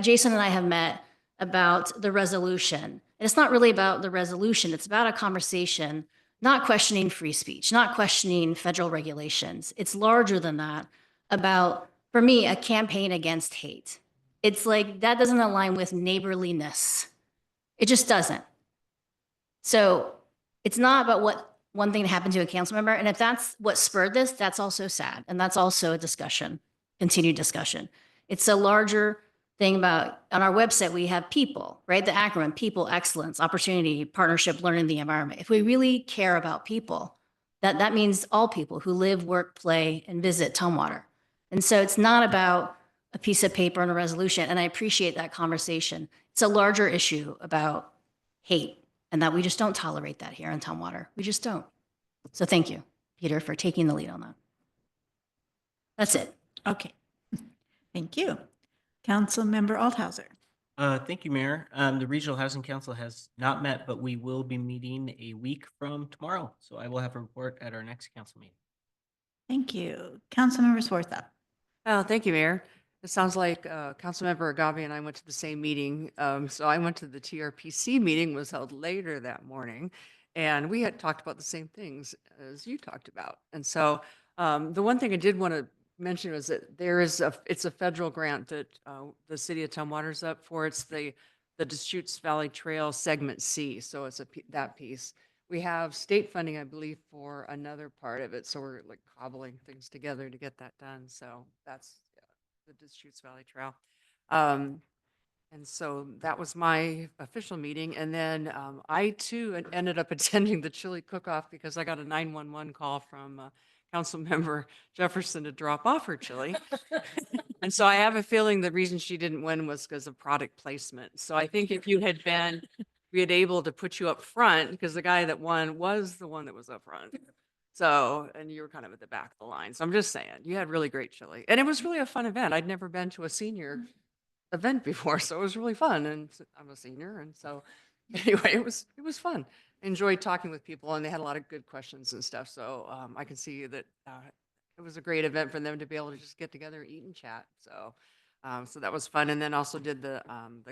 Jason and I have met about the resolution. And it's not really about the resolution. It's about a conversation, not questioning free speech, not questioning federal regulations. It's larger than that, about, for me, a campaign against hate. It's like, that doesn't align with neighborliness. It just doesn't. So it's not about what one thing happened to a council member. And if that's what spurred this, that's also sad. And that's also a discussion, continued discussion. It's a larger thing about, on our website, we have people, right? The acronym, people, excellence, opportunity, partnership, learning the environment. If we really care about people, that means all people who live, work, play, and visit Tumwater. And so it's not about a piece of paper and a resolution. And I appreciate that conversation. It's a larger issue about hate, and that we just don't tolerate that here in Tumwater. We just don't. So thank you, Peter, for taking the lead on that. That's it. Okay. Thank you. Councilmember Althauser. Thank you, Mayor. The Regional Housing Council has not met, but we will be meeting a week from tomorrow. So I will have a report at our next council meeting. Thank you. Councilmember Swarthout. Oh, thank you, Mayor. It sounds like Councilmember Agabi and I went to the same meeting. So I went to the TRPC meeting, was held later that morning, and we had talked about the same things as you talked about. And so the one thing I did want to mention was that it's a federal grant that the city of Tumwater's up for. It's the Deschutes Valley Trail Segment C. So it's that piece. We have state funding, I believe, for another part of it. So we're like cobbling things together to get that done. So that's the Deschutes Valley Trail. And so that was my official meeting. And then I too ended up attending the chili cook-off because I got a 911 call from Councilmember Jefferson to drop off her chili. And so I have a feeling the reason she didn't win was because of product placement. So I think if you had been, we had able to put you up front, because the guy that won was the one that was up front. So, and you were kind of at the back of the line. So I'm just saying, you had really great chili. And it was really a fun event. I'd never been to a senior event before, so it was really fun. And I'm a senior. And so anyway, it was fun. Enjoyed talking with people, and they had a lot of good questions and stuff. So I can see that it was a great event for them to be able to just get together, eat and chat. So so that was fun. And then also did the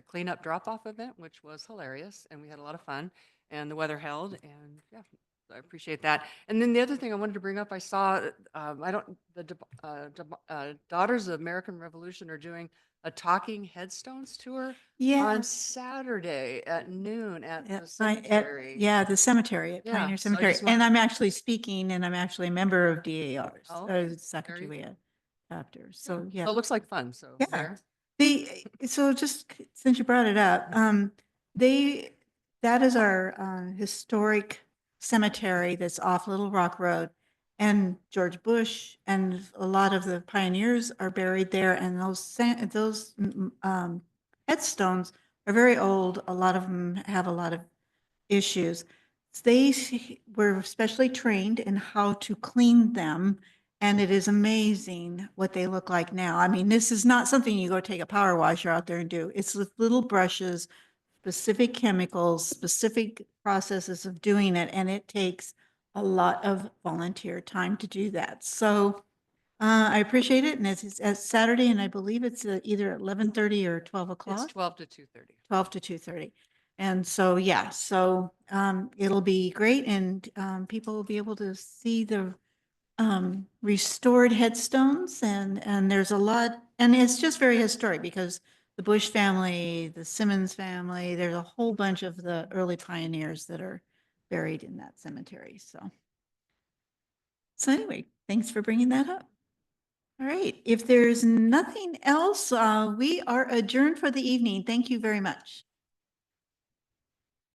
cleanup drop-off event, which was hilarious, and we had a lot of fun. And the weather held, and yeah, I appreciate that. And then the other thing I wanted to bring up, I saw Daughters of American Revolution are doing a Talking Headstones tour Yeah. on Saturday at noon at the At cemetery. yeah, the cemetery at Yeah, Pioneer so I Cemetery. just want- And I'm actually speaking, and I'm actually a member of DARs, Oh, Sacagawea chapter. So, So yeah. it looks like fun. So Yeah. there. So just since you brought it up, that is our historic cemetery that's off Little Rock Road. And George Bush and a lot of the pioneers are buried there, and those headstones are very old. A lot of them have a lot of issues. They were specially trained in how to clean them, and it is amazing what they look like now. I mean, this is not something you go take a power washer out there and do. It's with little brushes, specific chemicals, specific processes of doing it, and it takes a lot of volunteer time to do that. So I appreciate it, and it's Saturday, and I believe it's either 11:30 or 12 o'clock. It's 12 to 2:30. 12 to 2:30. And so, yeah, so it'll be great, and people will be able to see the restored headstones, and there's a lot, and it's just very historic because the Bush family, the Simmons family, there's a whole bunch of the early pioneers that are buried in that cemetery. So anyway, thanks for bringing that up. All right, if there's nothing else, we are adjourned for the evening. Thank you very much.